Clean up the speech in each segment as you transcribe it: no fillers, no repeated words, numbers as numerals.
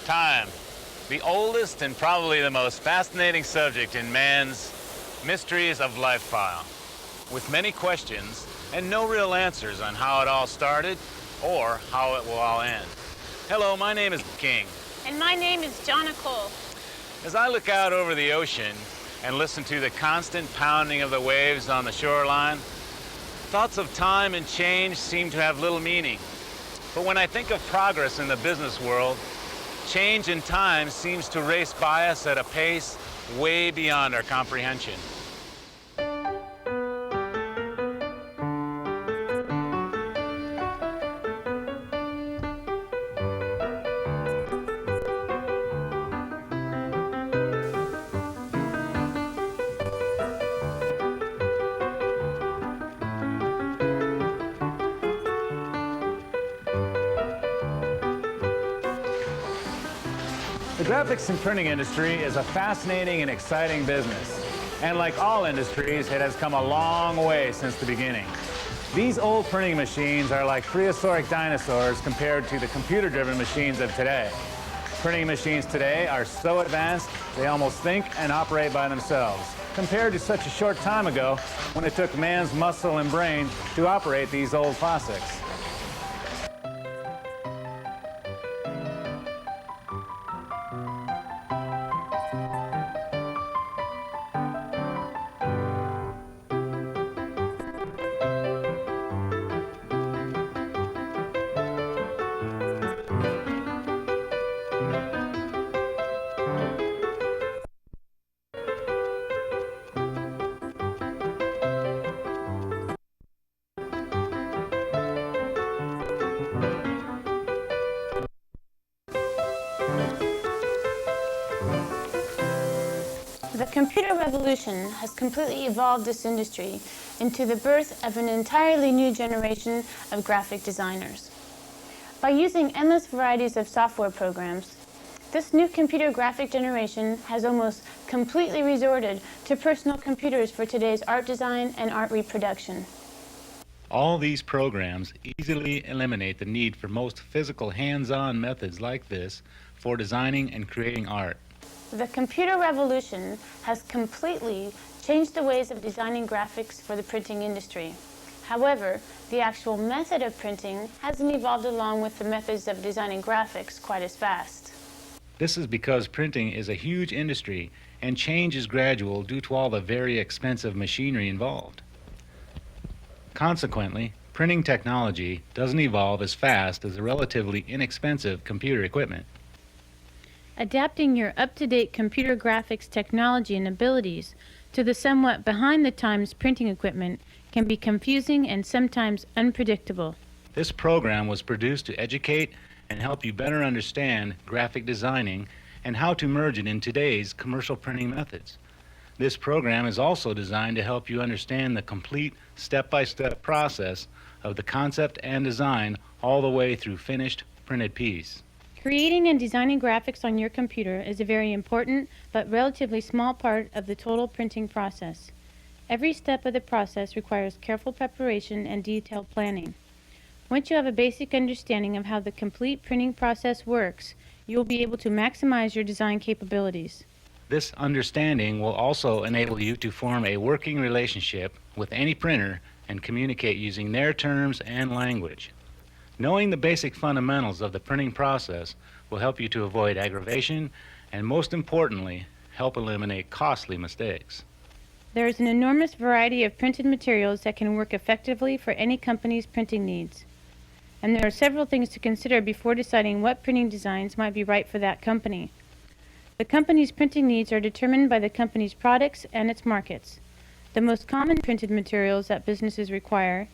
Time, the oldest and probably the most fascinating subject in man's mysteries of life file, with many questions and no real answers on how it all started or how it will all end. Hello, my name is King. And my name is John Nicole. As I look out over the ocean and listen to the constant pounding of the waves on the shoreline, thoughts of time and change seem to have little meaning. But when I think of progress in the business world, change in time seems to race by us at a pace way beyond our comprehension. The graphics and printing industry is a fascinating and exciting business. And like all industries, it has come a long way since the beginning. These old printing machines are like prehistoric dinosaurs compared to the computer-driven machines of today. Printing machines today are so advanced, they almost think and operate by themselves, compared to such a short time ago when it took man's muscle and brain to operate these old classics. The computer revolution has completely evolved this industry into the birth of an entirely new generation of graphic designers. By using endless varieties of software programs, this new computer graphic generation has almost completely resorted to personal computers for today's art design and art reproduction. All these programs easily eliminate the need for most physical hands-on methods like this for designing and creating art. The computer revolution has completely changed the ways of designing graphics for the printing industry. However, the actual method of printing hasn't evolved along with the methods of designing graphics quite as fast. This is because printing is a huge industry and change is gradual due to all the very expensive machinery involved. Consequently, printing technology doesn't evolve as fast as the relatively inexpensive computer equipment. Adapting your up-to-date computer graphics technology and abilities to the somewhat behind-the-times printing equipment can be confusing and sometimes unpredictable. This program was produced to educate and help you better understand graphic designing and how to merge it in today's commercial printing methods. This program is also designed to help you understand the complete step-by-step process of the concept and design all the way through finished printed piece. Creating and designing graphics on your computer is a very important but relatively small part of the total printing process. Every step of the process requires careful preparation and detailed planning. Once you have a basic understanding of how the complete printing process works, you will be able to maximize your design capabilities. This understanding will also enable you to form a working relationship with any printer and communicate using their terms and language. Knowing the basic fundamentals of the printing process will help you to avoid aggravation and, most importantly, help eliminate costly mistakes. There is an enormous variety of printed materials that can work effectively for any company's printing needs. And there are several things to consider before deciding what printing designs might be right for that company. The company's printing needs are determined by the company's products and its markets. The most common printed materials that businesses require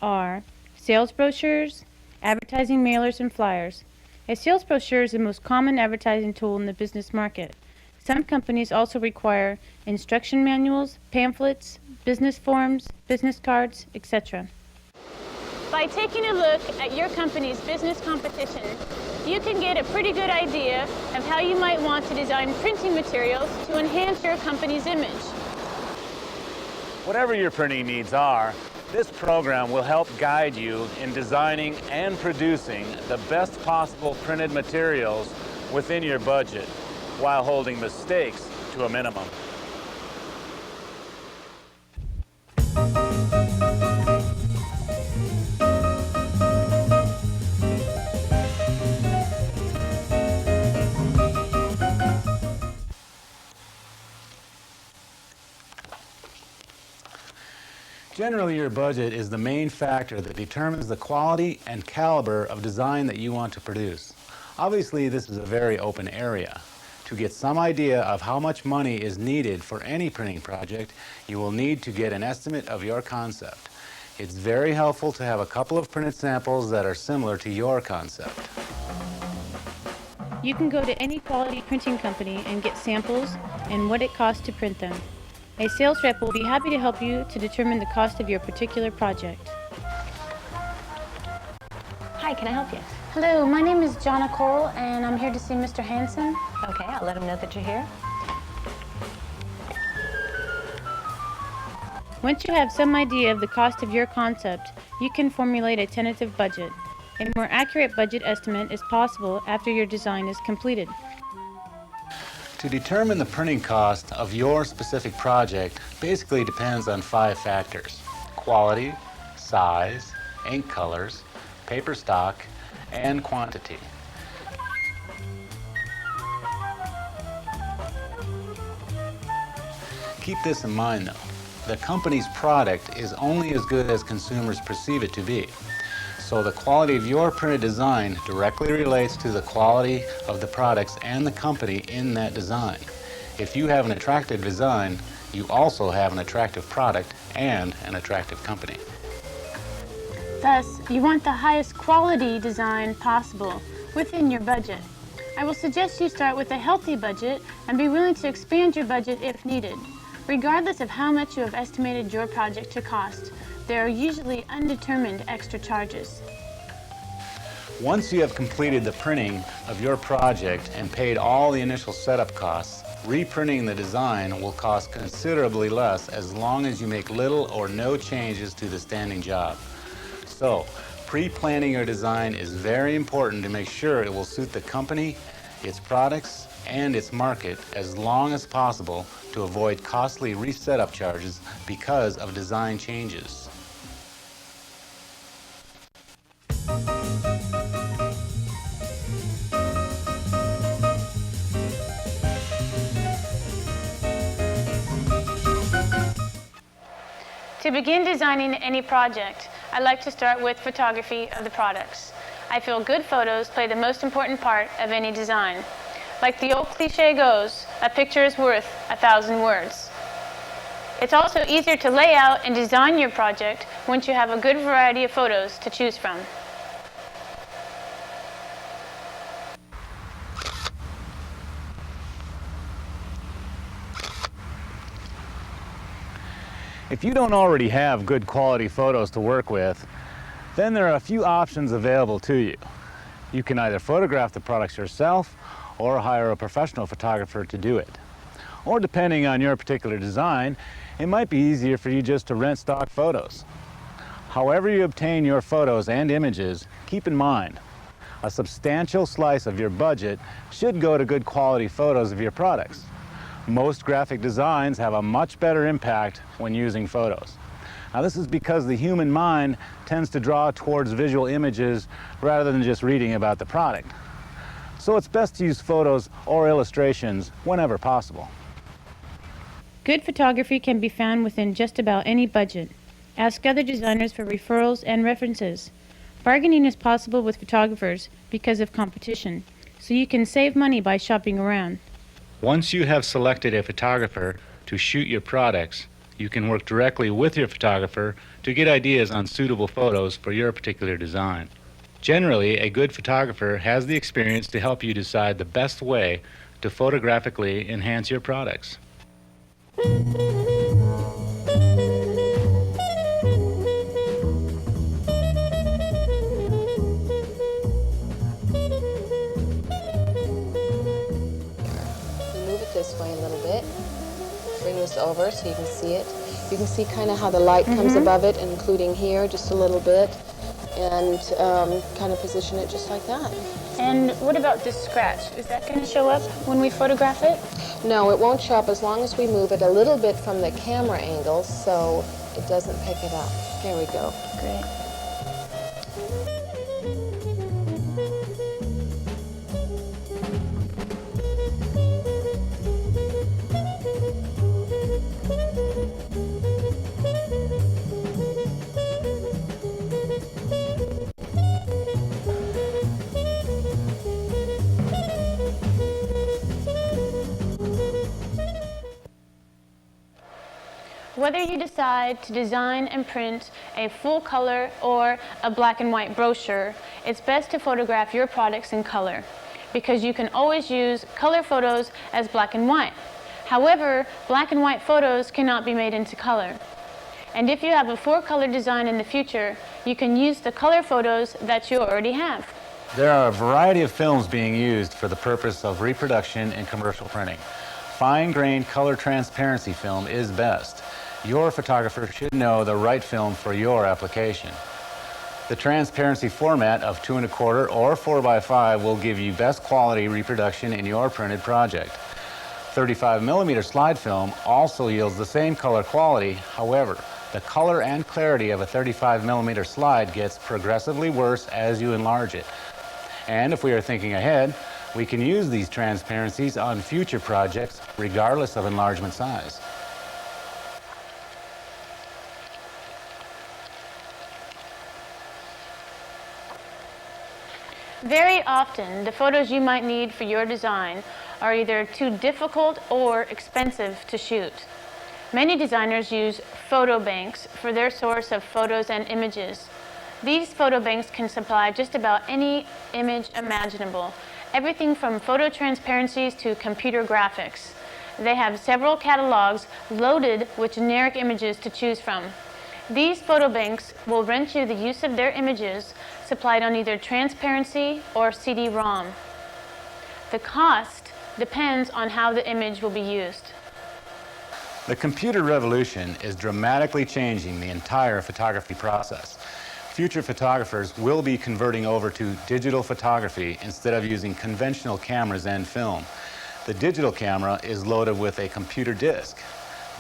are sales brochures, advertising mailers and flyers. A sales brochure is the most common advertising tool in the business market. Some companies also require instruction manuals, pamphlets, business forms, business cards, etc. By taking a look at your company's business competition, you can get a pretty good idea of how you might want to design printing materials to enhance your company's image. Whatever your printing needs are, this program will help guide you in designing and producing the best possible printed materials within your budget while holding mistakes to a minimum. Generally, your budget is the main factor that determines the quality and caliber of design that you want to produce. Obviously, this is a very open area. To get some idea of how much money is needed for any printing project, you will need to get an estimate of your concept. It's very helpful to have a couple of printed samples that are similar to your concept. You can go to any quality printing company and get samples and what it costs to print them. A sales rep will be happy to help you to determine the cost of your particular project. Hi, can I help you? Hello, my name is Jonna Cole, and I'm here to see Mr. Hansen. Okay, I'll let him know that you're here. Once you have some idea of the cost of your concept, you can formulate a tentative budget. A more accurate budget estimate is possible after your design is completed. To determine the printing cost of your specific project basically depends on 5 factors: quality, size, ink colors, paper stock, and quantity. Keep this in mind though. The company's product is only as good as consumers perceive it to be. So the quality of your printed design directly relates to the quality of the products and the company in that design. If you have an attractive design, you also have an attractive product and an attractive company. Thus, you want the highest quality design possible within your budget. I will suggest you start with a healthy budget and be willing to expand your budget if needed. Regardless of how much you have estimated your project to cost, there are usually undetermined extra charges. Once you have completed the printing of your project and paid all the initial setup costs, reprinting the design will cost considerably less as long as you make little or no changes to the standing job. So, pre-planning your design is very important to make sure it will suit the company, its products, and its market as long as possible to avoid costly resetup charges because of design changes. To begin designing any project, I like to start with photography of the products. I feel good photos play the most important part of any design. Like the old cliche goes, a picture is worth 1,000 words. It's also easier to lay out and design your project once you have a good variety of photos to choose from. If you don't already have good quality photos to work with, then there are a few options available to you. You can either photograph the products yourself or hire a professional photographer to do it. Or depending on your particular design, it might be easier for you just to rent stock photos. However you obtain your photos and images, keep in mind, a substantial slice of your budget should go to good quality photos of your products. Most graphic designs have a much better impact when using photos. Now this is because the human mind tends to draw towards visual images rather than just reading about the product. So it's best to use photos or illustrations whenever possible. Good photography can be found within just about any budget. Ask other designers for referrals and references. Bargaining is possible with photographers because of competition, so you can save money by shopping around. Once you have selected a photographer to shoot your products, you can work directly with your photographer to get ideas on suitable photos for your particular design. Generally, a good photographer has the experience to help you decide the best way to photographically enhance your products. This way a little bit. Bring this over so you can see it. You can see kind of how the light comes above it, including here just a little bit, and kind of position it just like that. And what about this scratch? Is that going to show up when we photograph it? No, it won't show up as long as we move it a little bit from the camera angle so it doesn't pick it up. There we go. Great. Whether you decide to design and print a full color or a black and white brochure, it's best to photograph your products in color because you can always use color photos as black and white. However, black and white photos cannot be made into color. And if you have a four-color design in the future, you can use the color photos that you already have. There are a variety of films being used for the purpose of reproduction and commercial printing. Fine-grained color transparency film is best. Your photographer should know the right film for your application. The transparency format of 2 1/4 or 4x5 will give you best quality reproduction in your printed project. 35mm slide film also yields the same color quality. However, the color and clarity of a 35mm slide gets progressively worse as you enlarge it. And if we are thinking ahead, we can use these transparencies on future projects regardless of enlargement size. Very often, the photos you might need for your design are either too difficult or expensive to shoot. Many designers use photo banks for their source of photos and images. These photo banks can supply just about any image imaginable, everything from photo transparencies to computer graphics. They have several catalogs loaded with generic images to choose from. These photo banks will rent you the use of their images supplied on either transparency or CD-ROM. The cost depends on how the image will be used. The computer revolution is dramatically changing the entire photography process. Future photographers will be converting over to digital photography instead of using conventional cameras and film. The digital camera is loaded with a computer disc.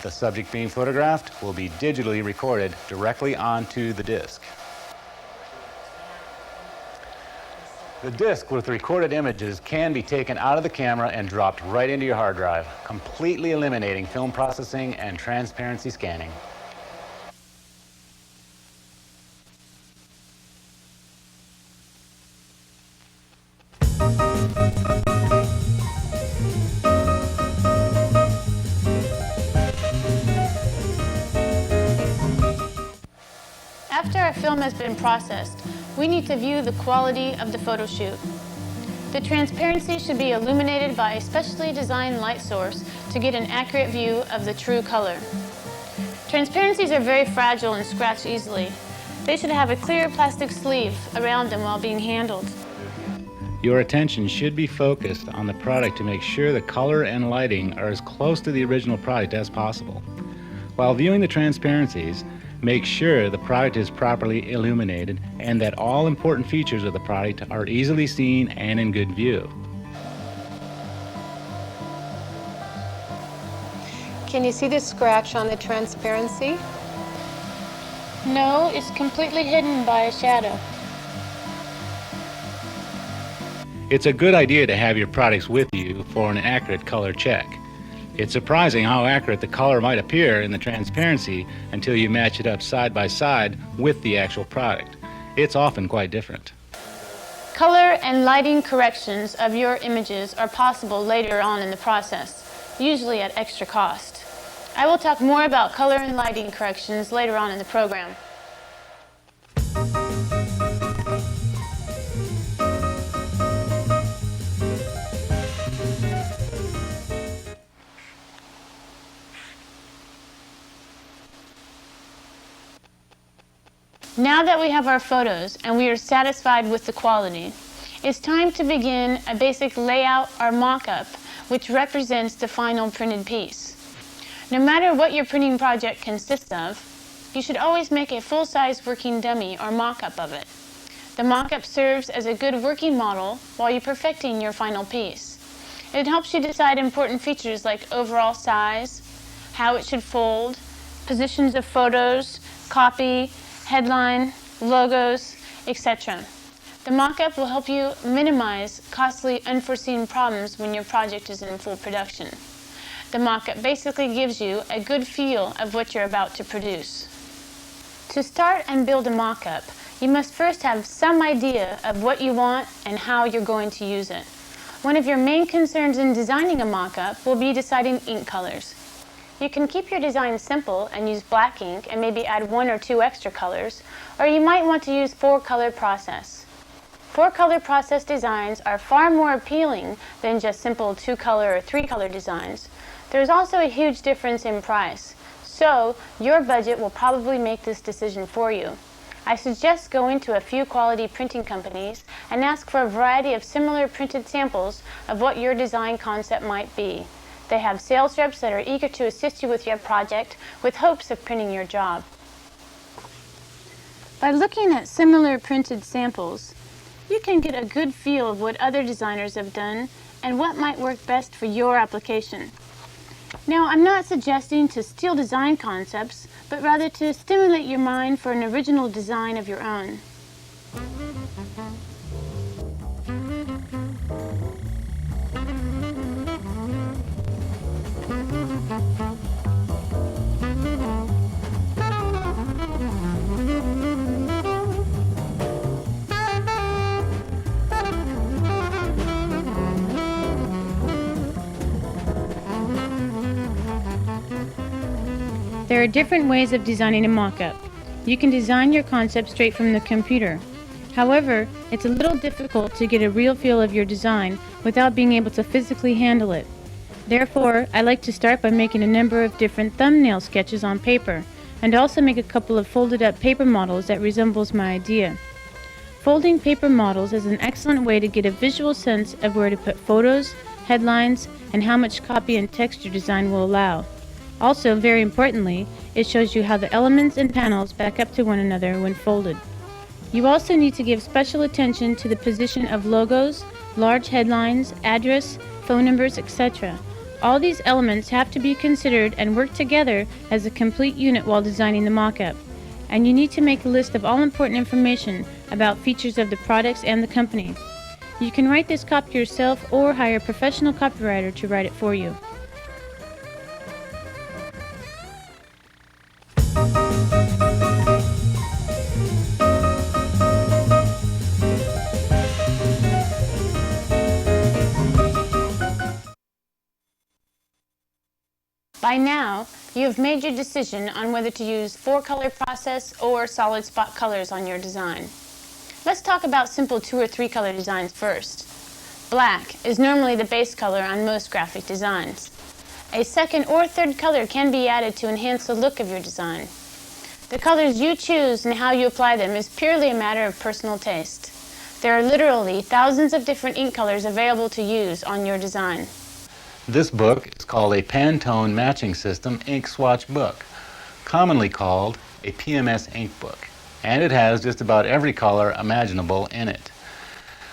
The subject being photographed will be digitally recorded directly onto the disc. The disc with recorded images can be taken out of the camera and dropped right into your hard drive, completely eliminating film processing and transparency scanning. After our film has been processed, we need to view the quality of the photo shoot. The transparency should be illuminated by a specially designed light source to get an accurate view of the true color. Transparencies are very fragile and scratch easily. They should have a clear plastic sleeve around them while being handled. Your attention should be focused on the product to make sure the color and lighting are as close to the original product as possible. While viewing the transparencies, make sure the product is properly illuminated and that all important features of the product are easily seen and in good view. Can you see the scratch on the transparency? No, it's completely hidden by a shadow. It's a good idea to have your products with you for an accurate color check. It's surprising how accurate the color might appear in the transparency until you match it up side by side with the actual product. It's often quite different. Color and lighting corrections of your images are possible later on in the process, usually at extra cost. I will talk more about color and lighting corrections later on in the program. Now that we have our photos and we are satisfied with the quality, it's time to begin a basic layout or mock-up, which represents the final printed piece. No matter what your printing project consists of, you should always make a full-size working dummy or mock-up of it. The mock-up serves as a good working model while you're perfecting your final piece. It helps you decide important features like overall size, how it should fold, positions of photos, copy, headline, logos, etc. The mock-up will help you minimize costly, unforeseen problems when your project is in full production. The mock-up basically gives you a good feel of what you're about to produce. To start and build a mock-up, you must first have some idea of what you want and how you're going to use it. One of your main concerns in designing a mock-up will be deciding ink colors. You can keep your design simple and use black ink and maybe add 1 or 2 extra colors, or you might want to use 4-color process. 4-color process designs are far more appealing than just simple 2-color or 3-color designs. There's also a huge difference in price, so your budget will probably make this decision for you. I suggest going to a few quality printing companies and ask for a variety of similar printed samples of what your design concept might be. They have sales reps that are eager to assist you with your project with hopes of printing your job. By looking at similar printed samples, you can get a good feel of what other designers have done and what might work best for your application. Now, I'm not suggesting to steal design concepts, but rather to stimulate your mind for an original design of your own. There are different ways of designing a mock-up. You can design your concept straight from the computer. However, it's a little difficult to get a real feel of your design without being able to physically handle it. Therefore, I like to start by making a number of different thumbnail sketches on paper, and also make a couple of folded up paper models that resembles my idea. Folding paper models is an excellent way to get a visual sense of where to put photos, headlines, and how much copy and text your design will allow. Also, very importantly, it shows you how the elements and panels back up to one another when folded. You also need to give special attention to the position of logos, large headlines, address, phone numbers, etc. All these elements have to be considered and work together as a complete unit while designing the mock-up. And you need to make a list of all important information about features of the products and the company. You can write this copy yourself or hire a professional copywriter to write it for you. By now, you have made your decision on whether to use 4-color process or solid spot colors on your design. Let's talk about simple 2 or 3 color designs first. Black is normally the base color on most graphic designs. A second or third color can be added to enhance the look of your design. The colors you choose and how you apply them is purely a matter of personal taste. There are literally thousands of different ink colors available to use on your design. This book is called a Pantone Matching System Ink Swatch Book, commonly called a PMS ink book, and it has just about every color imaginable in it.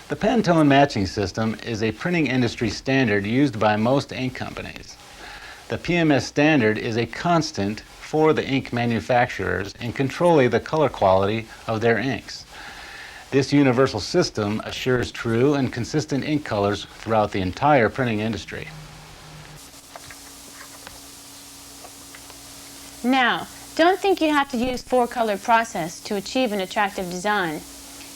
The Pantone Matching System is a printing industry standard used by most ink companies. The PMS standard is a constant for the ink manufacturers in controlling the color quality of their inks. This universal system assures true and consistent ink colors throughout the entire printing industry. Now, don't think you have to use 4-color process to achieve an attractive design.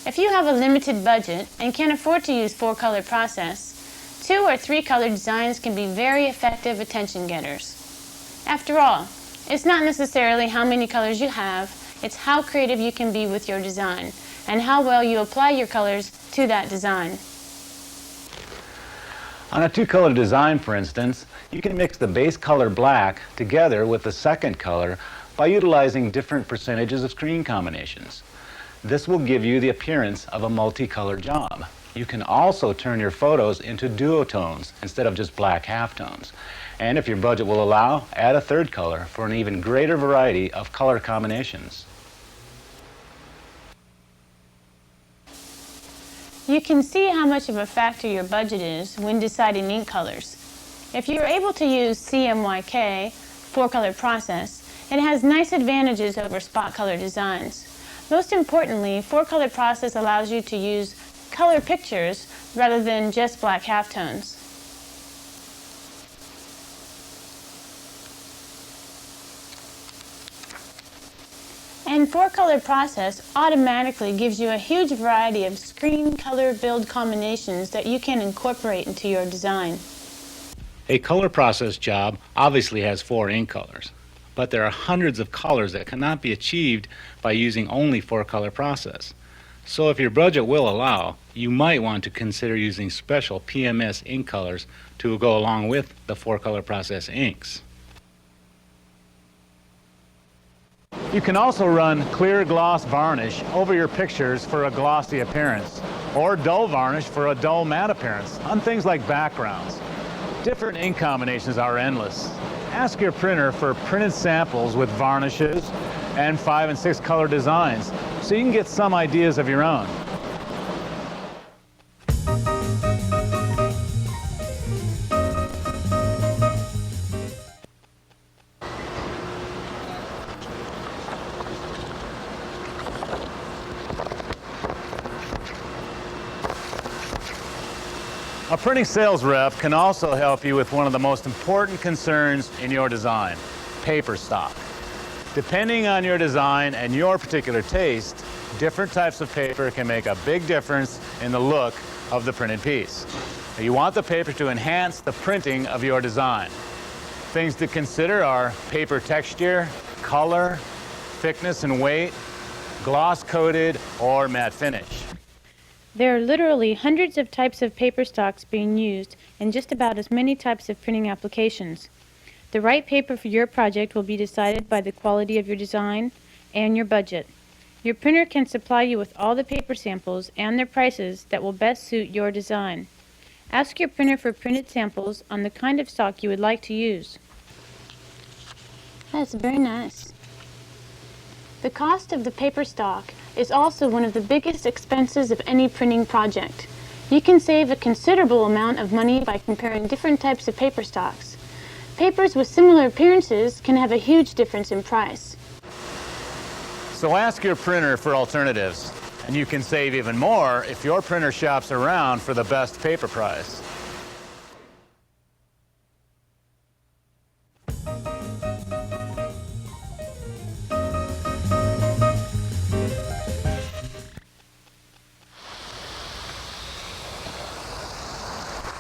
If you have a limited budget and can't afford to use 4-color process, 2 or 3-color designs can be very effective attention getters. After all, it's not necessarily how many colors you have, it's how creative you can be with your design and how well you apply your colors to that design. On a 2-color design, for instance, you can mix the base color black together with the second color by utilizing different percentages of screen combinations. This will give you the appearance of a multicolor job. You can also turn your photos into duotones instead of just black halftones. And if your budget will allow, add a third color for an even greater variety of color combinations. You can see how much of a factor your budget is when deciding ink colors. If you're able to use CMYK, 4-color process, it has nice advantages over spot color designs. Most importantly, 4-color process allows you to use color pictures rather than just black halftones. And 4-color process automatically gives you a huge variety of screen color build combinations that you can incorporate into your design. A color process job obviously has 4 ink colors, but there are hundreds of colors that cannot be achieved by using only 4-color process. So if your budget will allow, you might want to consider using special PMS ink colors to go along with the 4-color process inks. You can also run clear gloss varnish over your pictures for a glossy appearance, or dull varnish for a dull matte appearance on things like backgrounds. Different ink combinations are endless. Ask your printer for printed samples with varnishes and 5 and 6 color designs so you can get some ideas of your own. A printing sales rep can also help you with one of the most important concerns in your design, paper stock. Depending on your design and your particular taste, different types of paper can make a big difference in the look of the printed piece. You want the paper to enhance the printing of your design. Things to consider are paper texture, color, thickness and weight, gloss-coated or matte finish. There are literally hundreds of types of paper stocks being used in just about as many types of printing applications. The right paper for your project will be decided by the quality of your design and your budget. Your printer can supply you with all the paper samples and their prices that will best suit your design. Ask your printer for printed samples on the kind of stock you would like to use. That's very nice. The cost of the paper stock is also one of the biggest expenses of any printing project. You can save a considerable amount of money by comparing different types of paper stocks. Papers with similar appearances can have a huge difference in price. So ask your printer for alternatives, and you can save even more if your printer shops around for the best paper price.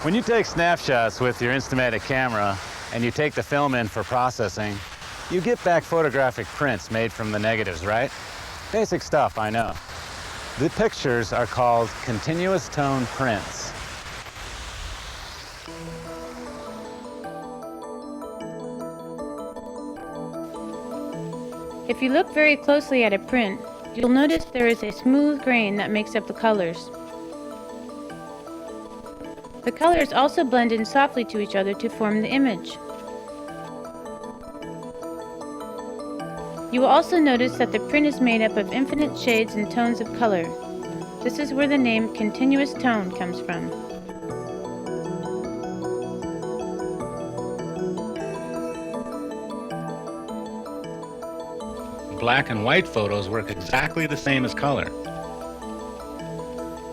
When you take snapshots with your Instamatic camera and you take the film in for processing, you get back photographic prints made from the negatives, right? Basic stuff, I know. The pictures are called continuous tone prints. If you look very closely at a print, you'll notice there is a smooth grain that makes up the colors. The colors also blend in softly to each other to form the image. You will also notice that the print is made up of infinite shades and tones of color. This is where the name continuous tone comes from. Black and white photos work exactly the same as color,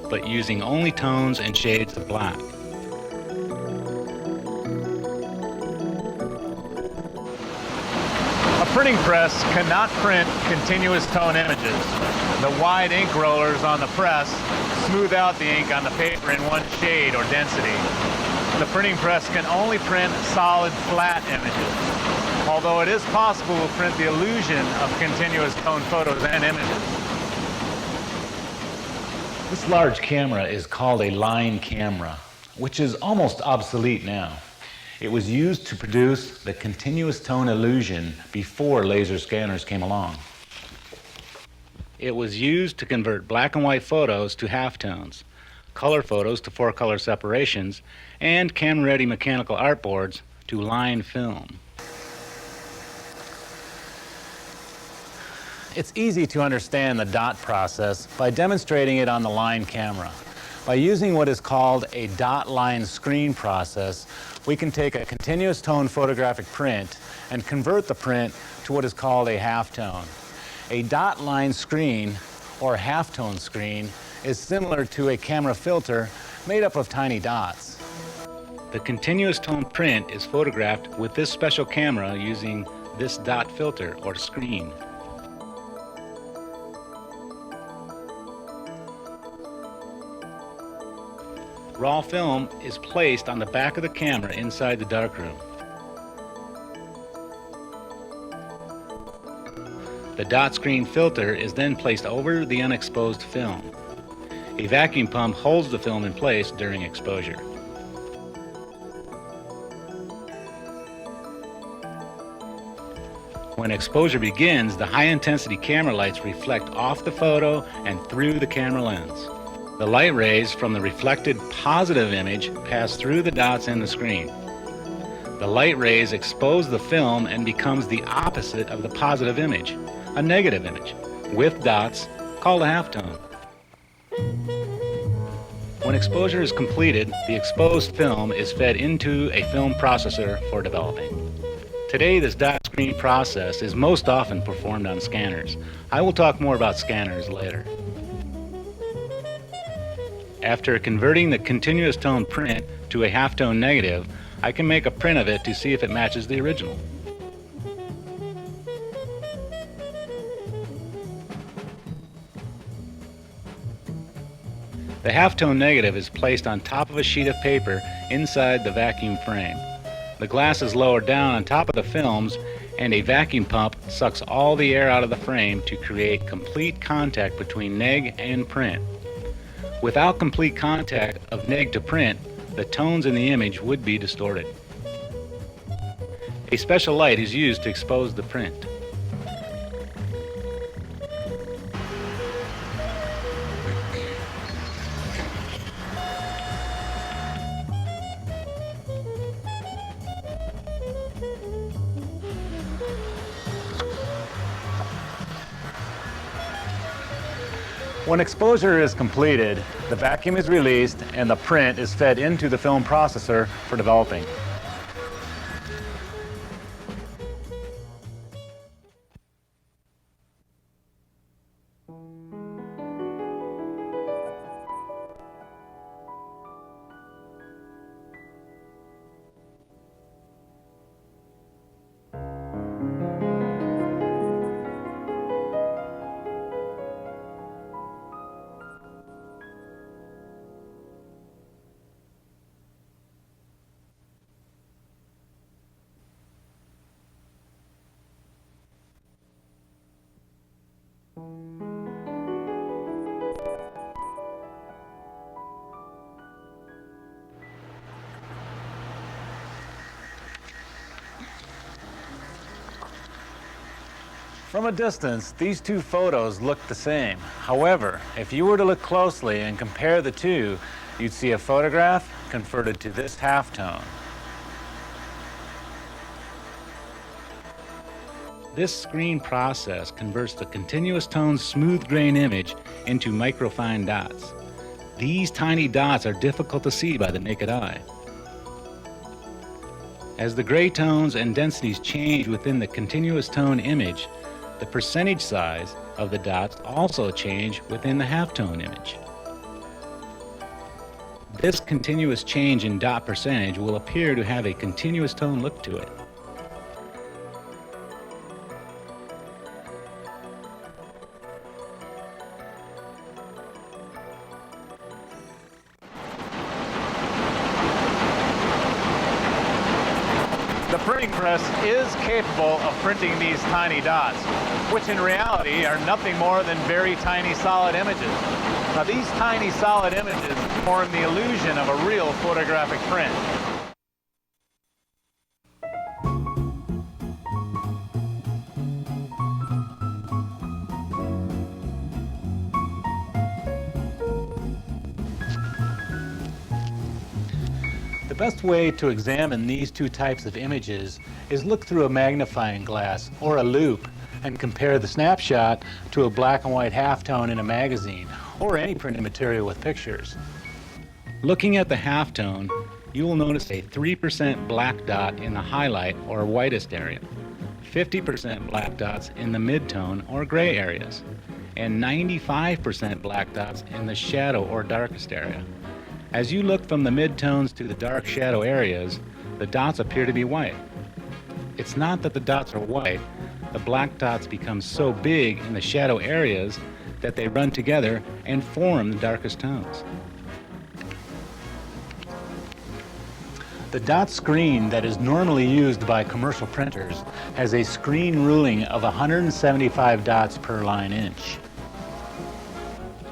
but using only tones and shades of black. A printing press cannot print continuous tone images. The wide ink rollers on the press smooth out the ink on the paper in one shade or density. The printing press can only print solid, flat images, although it is possible to print the illusion of continuous tone photos and images. This large camera is called a line camera, which is almost obsolete now. It was used to produce the continuous tone illusion before laser scanners came along. It was used to convert black and white photos to halftones, color photos to 4-color separations, and camera-ready mechanical artboards to line film. It's easy to understand the dot process by demonstrating it on the line camera. By using what is called a dot line screen process, we can take a continuous tone photographic print and convert the print to what is called a halftone. A dot line screen, or halftone screen, is similar to a camera filter made up of tiny dots. The continuous tone print is photographed with this special camera using this dot filter or screen. Raw film is placed on the back of the camera inside the darkroom. The dot screen filter is then placed over the unexposed film. A vacuum pump holds the film in place during exposure. When exposure begins, the high-intensity camera lights reflect off the photo and through the camera lens. The light rays from the reflected positive image pass through the dots in the screen. The light rays expose the film and becomes the opposite of the positive image, a negative image, with dots called a halftone. When exposure is completed, the exposed film is fed into a film processor for developing. Today, this dot screen process is most often performed on scanners. I will talk more about scanners later. After converting the continuous tone print to a halftone negative, I can make a print of it to see if it matches the original. The halftone negative is placed on top of a sheet of paper inside the vacuum frame. The glass is lowered down on top of the films, and a vacuum pump sucks all the air out of the frame to create complete contact between neg and print. Without complete contact of neg to print, the tones in the image would be distorted. A special light is used to expose the print. When exposure is completed, the vacuum is released and the print is fed into the film processor for developing. From a distance, these two photos look the same. However, if you were to look closely and compare the two, you'd see a photograph converted to this halftone. This screen process converts the continuous tone smooth grain image into microfine dots. These tiny dots are difficult to see by the naked eye. As the gray tones and densities change within the continuous tone image, the percentage size of the dots also change within the halftone image. This continuous change in dot percentage will appear to have a continuous tone look to it. The printing press is capable of printing these tiny dots, which in reality are nothing more than very tiny solid images. Now these tiny solid images form the illusion of a real photographic print. The best way to examine these two types of images is look through a magnifying glass or a loupe and compare the snapshot to a black and white halftone in a magazine or any printed material with pictures. Looking at the halftone, you will notice a 3% black dot in the highlight or whitest area, 50% black dots in the midtone or gray areas, and 95% black dots in the shadow or darkest area. As you look from the midtones to the dark shadow areas, the dots appear to be white. It's not that the dots are white, the black dots become so big in the shadow areas that they run together and form the darkest tones. The dot screen that is normally used by commercial printers has a screen ruling of 175 dots per line inch.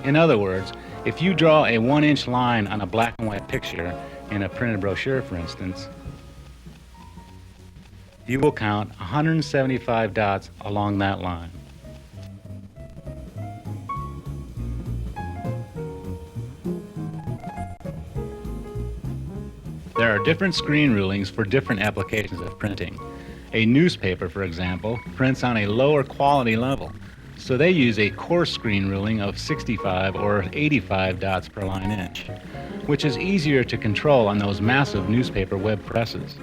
In other words, if you draw a 1-inch line on a black and white picture, in a printed brochure for instance, you will count 175 dots along that line. There are different screen rulings for different applications of printing. A newspaper, for example, prints on a lower quality level, so they use a coarse screen ruling of 65 or 85 dots per line inch, which is easier to control on those massive newspaper web presses.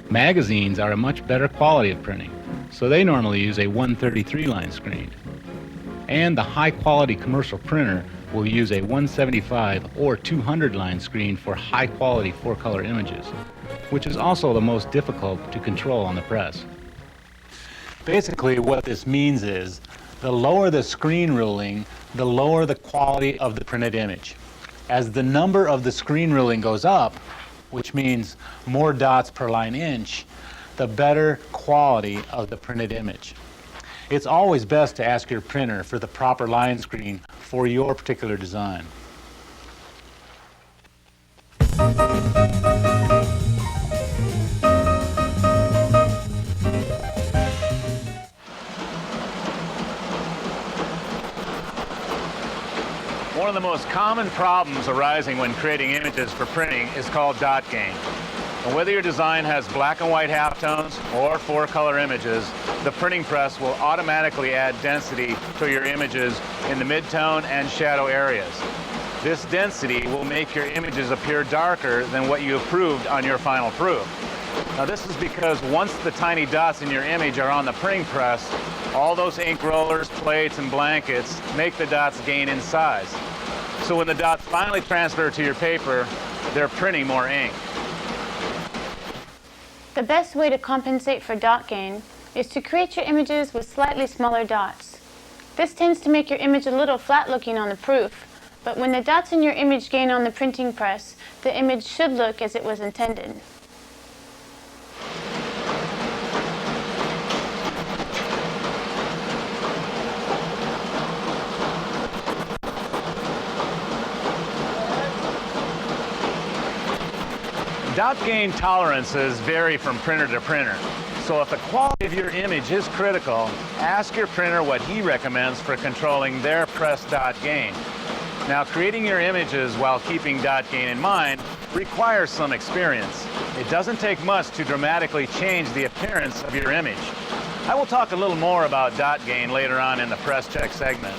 Magazines are a much better quality of printing, so they normally use a 133 line screen. And the high quality commercial printer will use a 175 or 200 line screen for high quality 4-color images, which is also the most difficult to control on the press. Basically what this means is, the lower the screen ruling, the lower the quality of the printed image. As the number of the screen ruling goes up, which means more dots per line inch, the better quality of the printed image. It's always best to ask your printer for the proper line screen for your particular design. One of the most common problems arising when creating images for printing is called dot gain. And whether your design has black and white halftones or 4-color images, the printing press will automatically add density to your images in the midtone and shadow areas. This density will make your images appear darker than what you approved on your final proof. Now this is because once the tiny dots in your image are on the printing press, all those ink rollers, plates, and blankets make the dots gain in size. So when the dots finally transfer to your paper, they're printing more ink. The best way to compensate for dot gain is to create your images with slightly smaller dots. This tends to make your image a little flat looking on the proof, but when the dots in your image gain on the printing press, the image should look as it was intended. Dot gain tolerances vary from printer to printer. So if the quality of your image is critical, ask your printer what he recommends for controlling their press dot gain. Now, creating your images while keeping dot gain in mind requires some experience. It doesn't take much to dramatically change the appearance of your image. I will talk a little more about dot gain later on in the press check segment.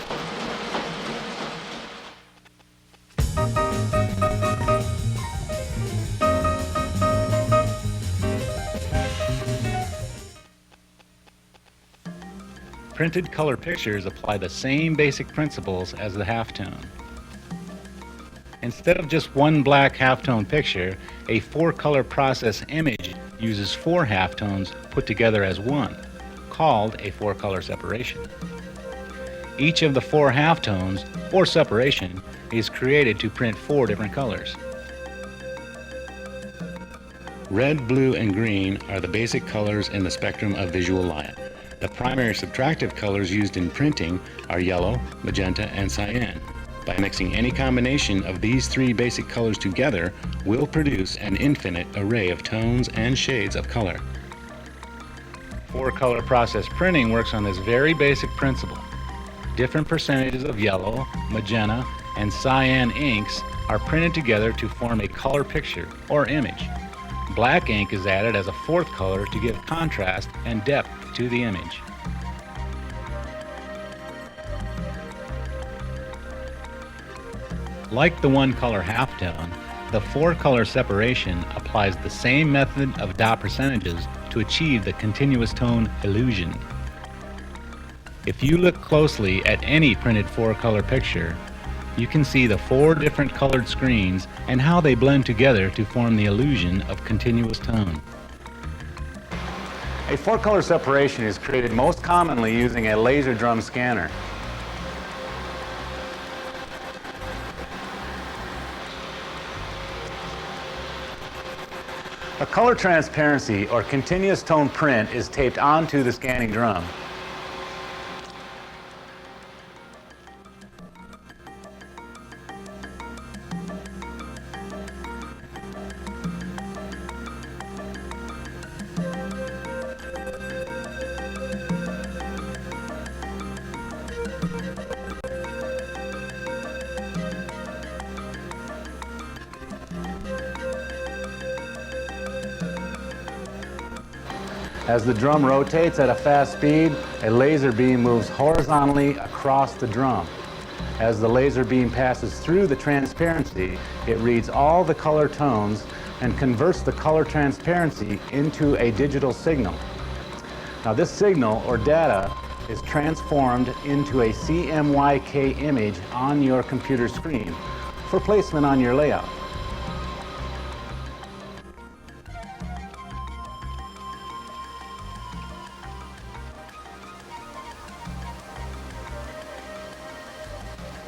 Printed color pictures apply the same basic principles as the halftone. Instead of just one black halftone picture, a 4-color process image uses 4 halftones put together as one, called a 4-color separation. Each of the 4 halftones, or separation, is created to print 4 different colors. Red, blue, and green are the basic colors in the spectrum of visual light. The primary subtractive colors used in printing are yellow, magenta, and cyan. By mixing any combination of these 3 basic colors together will produce an infinite array of tones and shades of color. 4-color process printing works on this very basic principle. Different percentages of yellow, magenta, and cyan inks are printed together to form a color picture or image. Black ink is added as a 4th color to give contrast and depth to the image. Like the 1-color halftone, The four-color separation applies the same method of dot percentages to achieve the continuous tone illusion. If you look closely at any printed four-color picture, you can see the four different colored screens and how they blend together to form the illusion of continuous tone. A four-color separation is created most commonly using a laser drum scanner. A color transparency or continuous tone print is taped onto the scanning drum. As the drum rotates at a fast speed, a laser beam moves horizontally across the drum. As the laser beam passes through the transparency, it reads all the color tones and converts the color transparency into a digital signal. Now this signal or data is transformed into a CMYK image on your computer screen for placement on your layout.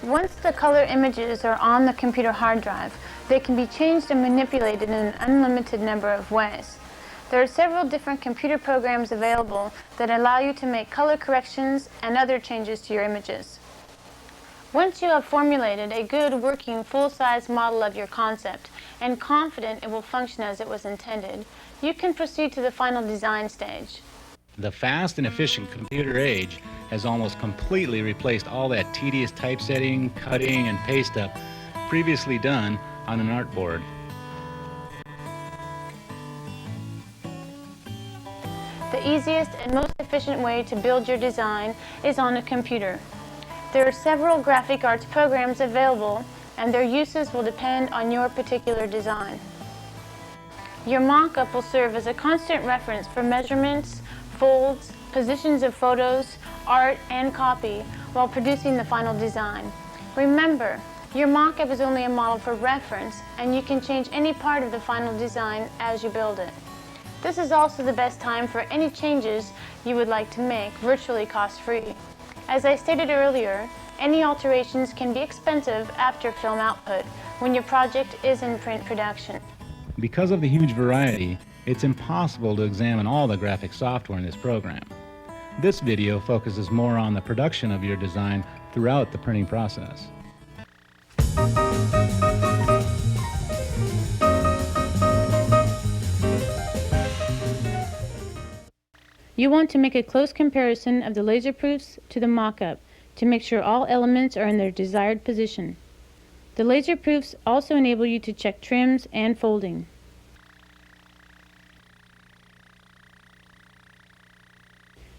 Once the color images are on the computer hard drive, they can be changed and manipulated in an unlimited number of ways. There are several different computer programs available that allow you to make color corrections and other changes to your images. Once you have formulated a good working full-size model of your concept and confident it will function as it was intended, you can proceed to the final design stage. The fast and efficient computer age has almost completely replaced all that tedious typesetting, cutting, and paste up previously done on an artboard. The easiest and most efficient way to build your design is on a computer. There are several graphic arts programs available, and their uses will depend on your particular design. Your mock-up will serve as a constant reference for measurements, folds, positions of photos, art, and copy while producing the final design. Remember, your mock-up is only a model for reference, and you can change any part of the final design as you build it. This is also the best time for any changes you would like to make virtually cost-free. As I stated earlier, any alterations can be expensive after film output when your project is in print production. Because of the huge variety, it's impossible to examine all the graphic software in this program. This video focuses more on the production of your design throughout the printing process. You want to make a close comparison of the laser proofs to the mock-up to make sure all elements are in their desired position. The laser proofs also enable you to check trims and folding.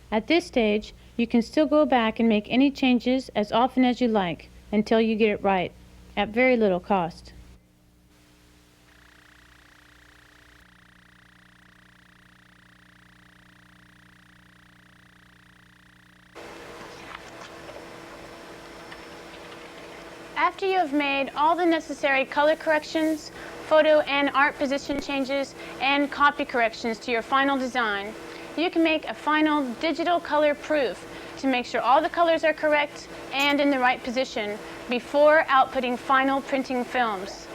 At this stage, you can still go back and make any changes as often as you like until you get it right, at very little cost. After you have made all the necessary color corrections, photo and art position changes, and copy corrections to your final design, you can make a final digital color proof to make sure all the colors are correct and in the right position before outputting final printing films.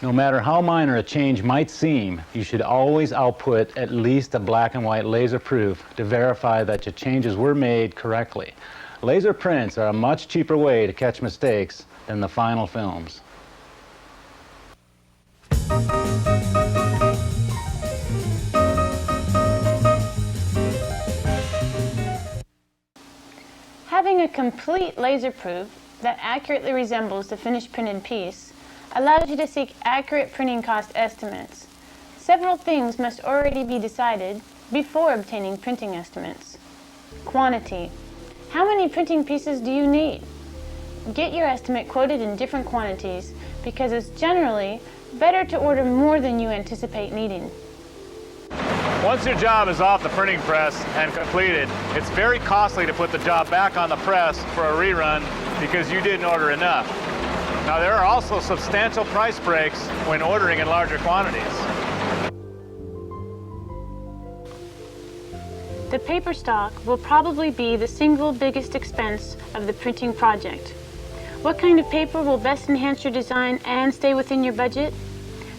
No matter how minor a change might seem, you should always output at least a black and white laser proof to verify that your changes were made correctly. Laser prints are a much cheaper way to catch mistakes than the final films. Having a complete laser proof that accurately resembles the finished printed piece allows you to seek accurate printing cost estimates. Several things must already be decided before obtaining printing estimates. Quantity. How many printing pieces do you need? Get your estimate quoted in different quantities because it's generally better to order more than you anticipate needing. Once your job is off the printing press and completed, it's very costly to put the job back on the press for a rerun because you didn't order enough. Now, there are also substantial price breaks when ordering in larger quantities. The paper stock will probably be the single biggest expense of the printing project. What kind of paper will best enhance your design and stay within your budget?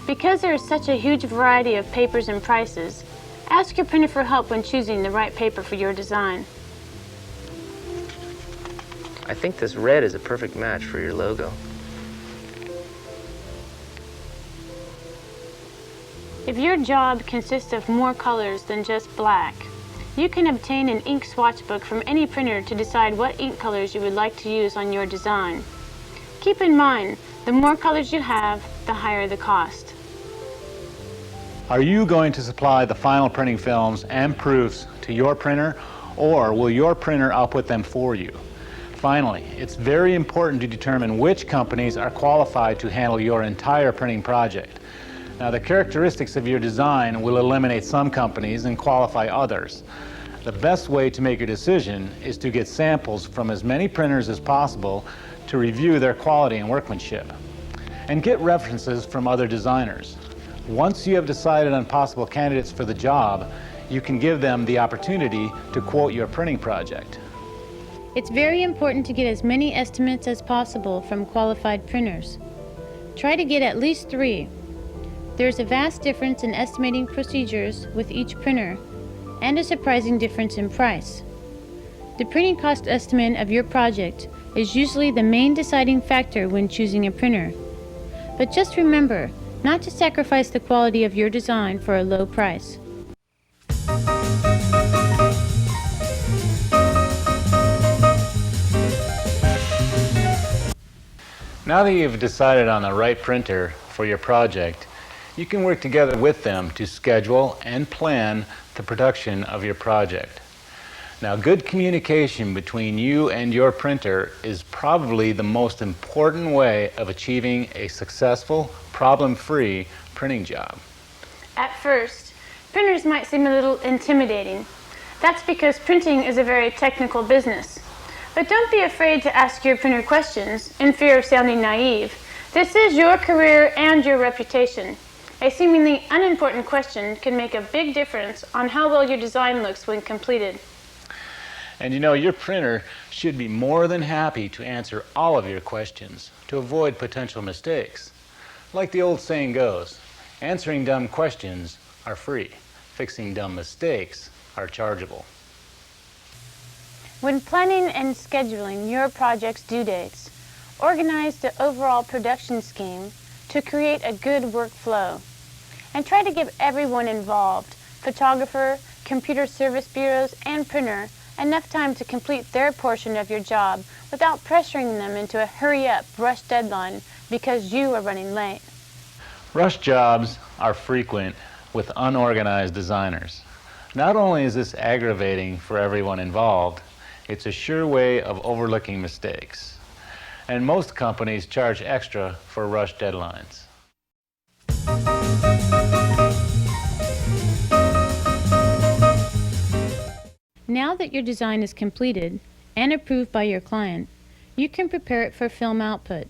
Because there is such a huge variety of papers and prices, ask your printer for help when choosing the right paper for your design. I think this red is a perfect match for your logo. If your job consists of more colors than just black, you can obtain an ink swatch book from any printer to decide what ink colors you would like to use on your design. Keep in mind, the more colors you have, the higher the cost. Are you going to supply the final printing films and proofs to your printer, or will your printer output them for you? Finally, it's very important to determine which companies are qualified to handle your entire printing project. Now, the characteristics of your design will eliminate some companies and qualify others. The best way to make your decision is to get samples from as many printers as possible to review their quality and workmanship. And get references from other designers. Once you have decided on possible candidates for the job, you can give them the opportunity to quote your printing project. It's very important to get as many estimates as possible from qualified printers. Try to get at least 3. There's a vast difference in estimating procedures with each printer, and a surprising difference in price. The printing cost estimate of your project is usually the main deciding factor when choosing a printer. But just remember not to sacrifice the quality of your design for a low price. Now that you've decided on the right printer for your project, you can work together with them to schedule and plan the production of your project. Now, good communication between you and your printer is probably the most important way of achieving a successful, problem-free printing job. At first, printers might seem a little intimidating. That's because printing is a very technical business. But don't be afraid to ask your printer questions in fear of sounding naive. This is your career and your reputation. A seemingly unimportant question can make a big difference on how well your design looks when completed. And you know, your printer should be more than happy to answer all of your questions to avoid potential mistakes. Like the old saying goes, answering dumb questions are free. Fixing dumb mistakes are chargeable. When planning and scheduling your project's due dates, organize the overall production scheme to create a good workflow. And try to give everyone involved, photographer, computer service bureaus, and printer, enough time to complete their portion of your job without pressuring them into a hurry-up, rush deadline because you are running late. Rush jobs are frequent with unorganized designers. Not only is this aggravating for everyone involved, it's a sure way of overlooking mistakes. And most companies charge extra for rush deadlines. Now that your design is completed and approved by your client, you can prepare it for film output.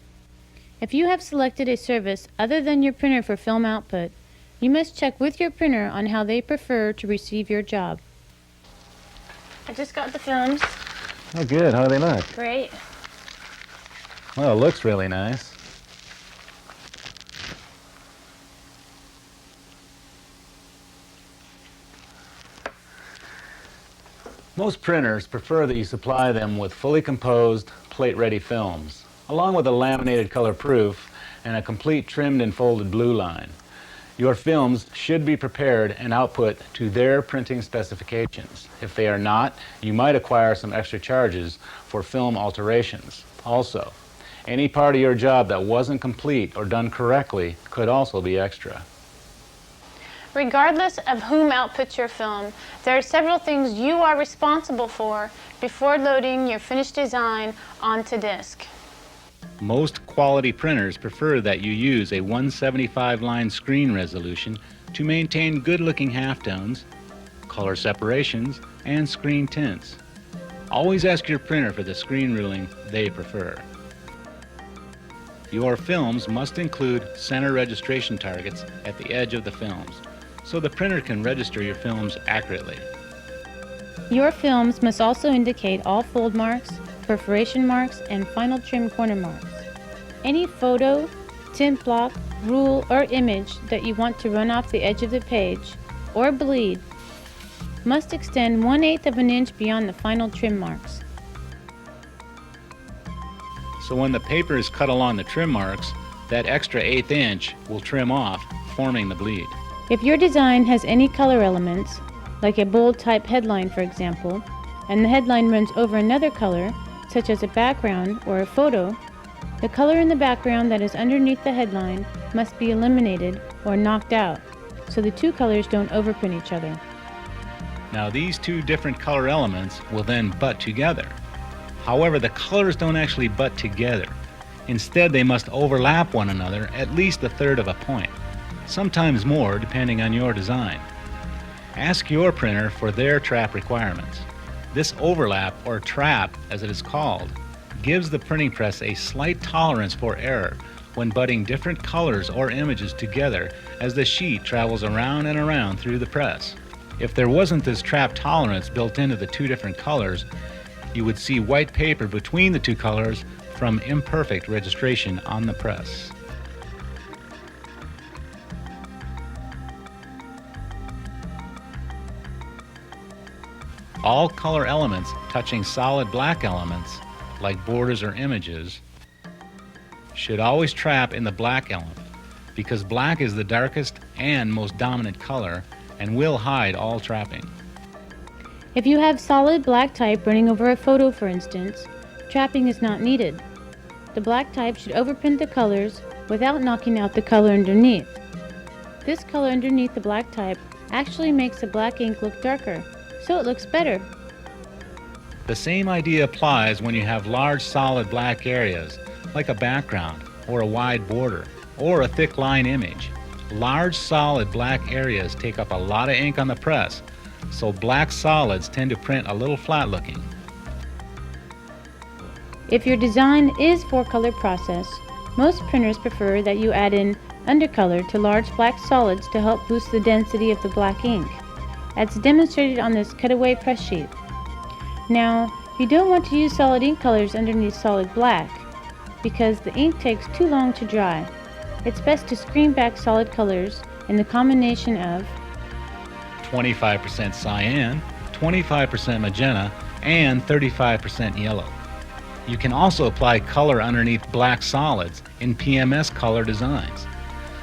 If you have selected a service other than your printer for film output, you must check with your printer on how they prefer to receive your job. I just got the films. Oh, good. How do they look? Great. Well, it looks really nice. Most printers prefer that you supply them with fully composed, plate-ready films, along with a laminated color proof and a complete trimmed and folded blue line. Your films should be prepared and output to their printing specifications. If they are not, you might acquire some extra charges for film alterations. Also, any part of your job that wasn't complete or done correctly could also be extra. Regardless of whom outputs your film, there are several things you are responsible for before loading your finished design onto disk. Most quality printers prefer that you use a 175 line screen resolution to maintain good-looking halftones, color separations, and screen tints. Always ask your printer for the screen ruling they prefer. Your films must include center registration targets at the edge of the films, so the printer can register your films accurately. Your films must also indicate all fold marks, perforation marks, and final trim corner marks. Any photo, tint block, rule, or image that you want to run off the edge of the page, or bleed, must extend 1/8 of an inch beyond the final trim marks. So when the paper is cut along the trim marks, that extra 1/8 inch will trim off, forming the bleed. If your design has any color elements, like a bold type headline for example, and the headline runs over another color, such as a background or a photo, the color in the background that is underneath the headline must be eliminated or knocked out, so the two colors don't overprint each other. Now these two different color elements will then butt together. However, the colors don't actually butt together. Instead, they must overlap one another at least 1/3 of a point, sometimes more depending on your design. Ask your printer for their trap requirements. This overlap, or trap as it is called, gives the printing press a slight tolerance for error when butting different colors or images together as the sheet travels around and around through the press. If there wasn't this trap tolerance built into the two different colors, you would see white paper between the two colors from imperfect registration on the press. All color elements touching solid black elements, like borders or images, should always trap in the black element, because black is the darkest and most dominant color and will hide all trapping. If you have solid black type running over a photo, for instance, trapping is not needed. The black type should overprint the colors without knocking out the color underneath. This color underneath the black type actually makes the black ink look darker, so it looks better. The same idea applies when you have large solid black areas, like a background or a wide border or a thick line image. Large solid black areas take up a lot of ink on the press, so black solids tend to print a little flat looking. If your design is four-color process, most printers prefer that you add in undercolor to large black solids to help boost the density of the black ink, as demonstrated on this cutaway press sheet. Now, you don't want to use solid ink colors underneath solid black, because the ink takes too long to dry. It's best to screen back solid colors in the combination of 25% cyan, 25% magenta, and 35% yellow. You can also apply color underneath black solids in PMS color designs.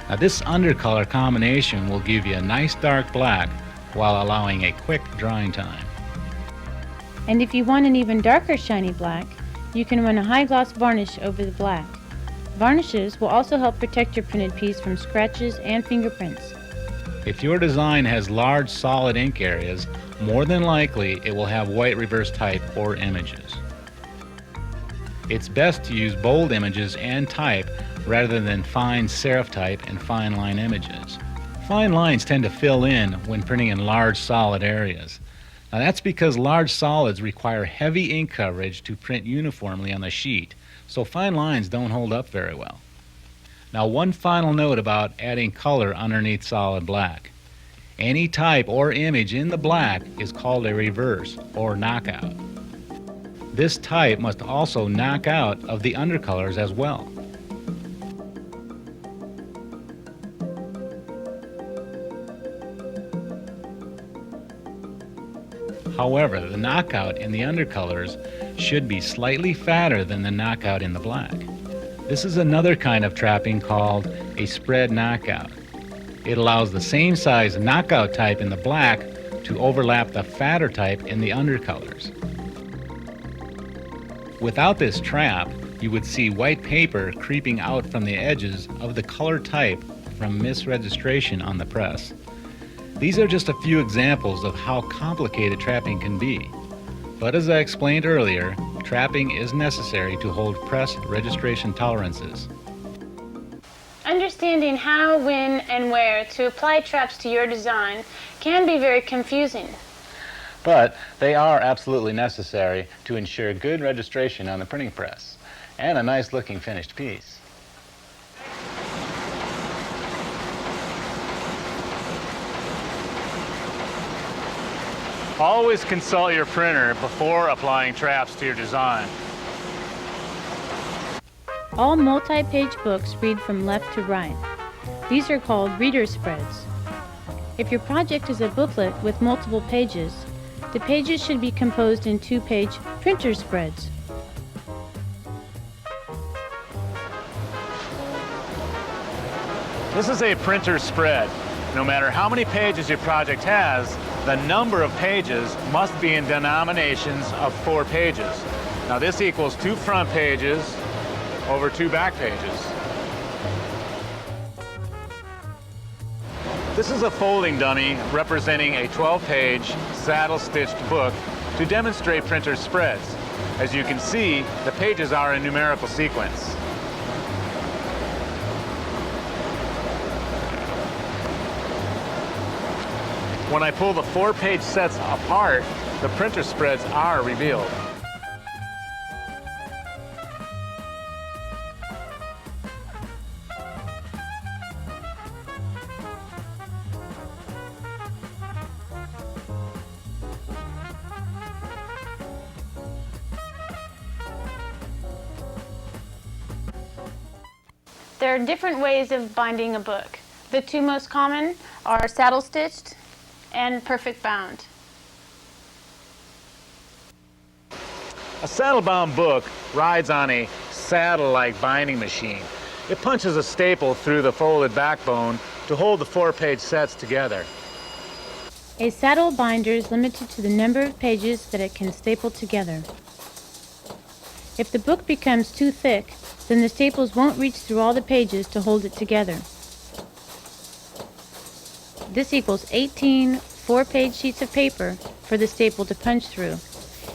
Now this undercolor combination will give you a nice dark black while allowing a quick drying time. And if you want an even darker shiny black, you can run a high gloss varnish over the black. Varnishes will also help protect your printed piece from scratches and fingerprints. If your design has large solid ink areas, more than likely it will have white reverse type or images. It's best to use bold images and type rather than fine serif type and fine line images. Fine lines tend to fill in when printing in large solid areas. Now that's because large solids require heavy ink coverage to print uniformly on the sheet, so fine lines don't hold up very well. Now one final note about adding color underneath solid black. Any type or image in the black is called a reverse or knockout. This type must also knock out of the undercolors as well. However, the knockout in the undercolors should be slightly fatter than the knockout in the black. This is another kind of trapping called a spread knockout. It allows the same size knockout type in the black to overlap the fatter type in the undercolors. Without this trap, you would see white paper creeping out from the edges of the color type from misregistration on the press. These are just a few examples of how complicated trapping can be. But as I explained earlier, trapping is necessary to hold press registration tolerances. Understanding how, when, and where to apply traps to your design can be very confusing. But they are absolutely necessary to ensure good registration on the printing press and a nice looking finished piece. Always consult your printer before applying traps to your design. All multi-page books read from left to right. These are called reader spreads. If your project is a booklet with multiple pages, the pages should be composed in two-page printer spreads. This is a printer spread. No matter how many pages your project has, the number of pages must be in denominations of 4 pages. Now this equals 2 front pages over 2 back pages. This is a folding dummy representing a 12-page saddle-stitched book to demonstrate printer spreads. As you can see, the pages are in numerical sequence. When I pull the 4-page sets apart, the printer spreads are revealed. There are different ways of binding a book. The 2 most common are saddle-stitched and perfect bound. A saddle-bound book rides on a saddle-like binding machine. It punches a staple through the folded backbone to hold the 4-page sets together. A saddle binder is limited to the number of pages that it can staple together. If the book becomes too thick, then the staples won't reach through all the pages to hold it together. This equals 18 4-page sheets of paper for the staple to punch through.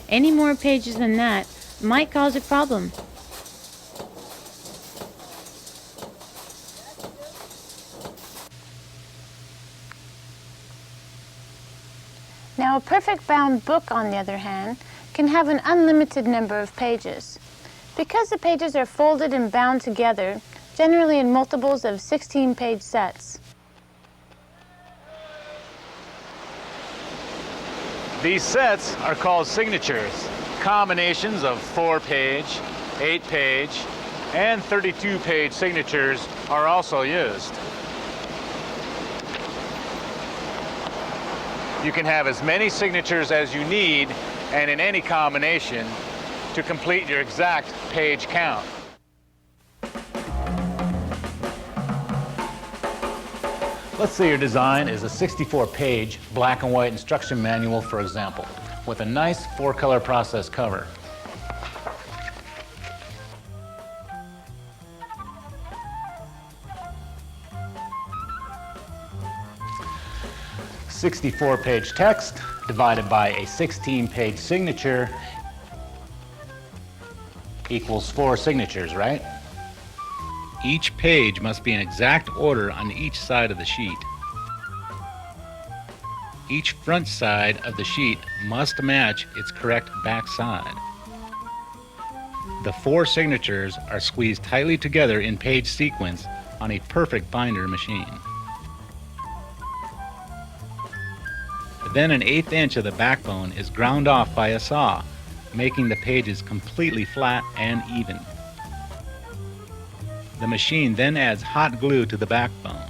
Any more pages than that might cause a problem. Now, a perfect bound book, on the other hand, can have an unlimited number of pages. Because the pages are folded and bound together, generally in multiples of 16-page sets. These sets are called signatures. Combinations of 4-page, 8-page, and 32-page signatures are also used. You can have as many signatures as you need and in any combination to complete your exact page count. Let's say your design is a 64-page black and white instruction manual, for example, with a nice 4-color process cover. "64-page text divided by a 16-page signature equals 4 signatures, right? Each page must be in exact order on each side of the sheet. Each front side of the sheet must match its correct back side. The 4 signatures are squeezed tightly together in page sequence on a perfect binder machine. Then an 1/8 inch of the backbone is ground off by a saw, making the pages completely flat and even. The machine then adds hot glue to the backbone.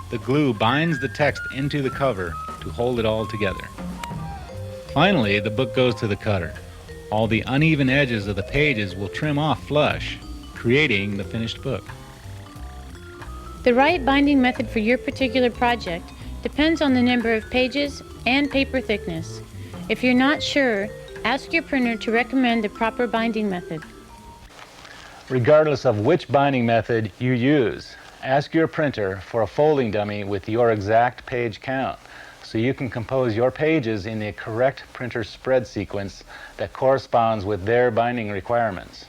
The glue binds the text into the cover to hold it all together. Finally, the book goes to the cutter. All the uneven edges of the pages will trim off flush, creating the finished book. The right binding method for your particular project depends on the number of pages and paper thickness. If you're not sure, ask your printer to recommend the proper binding method. Regardless of which binding method you use, ask your printer for a folding dummy with your exact page count so you can compose your pages in the correct printer spread sequence that corresponds with their binding requirements.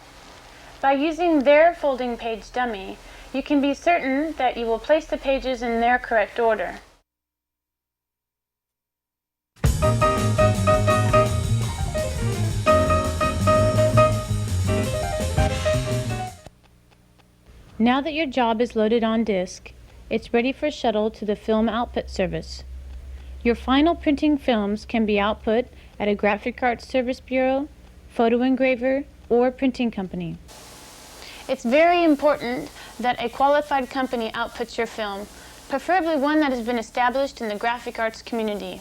By using their folding page dummy, you can be certain that you will place the pages in their correct order. Now that your job is loaded on disk, it's ready for shuttle to the film output service. Your final printing films can be output at a graphic arts service bureau, photo engraver, or printing company. It's very important that a qualified company outputs your film, preferably one that has been established in the graphic arts community.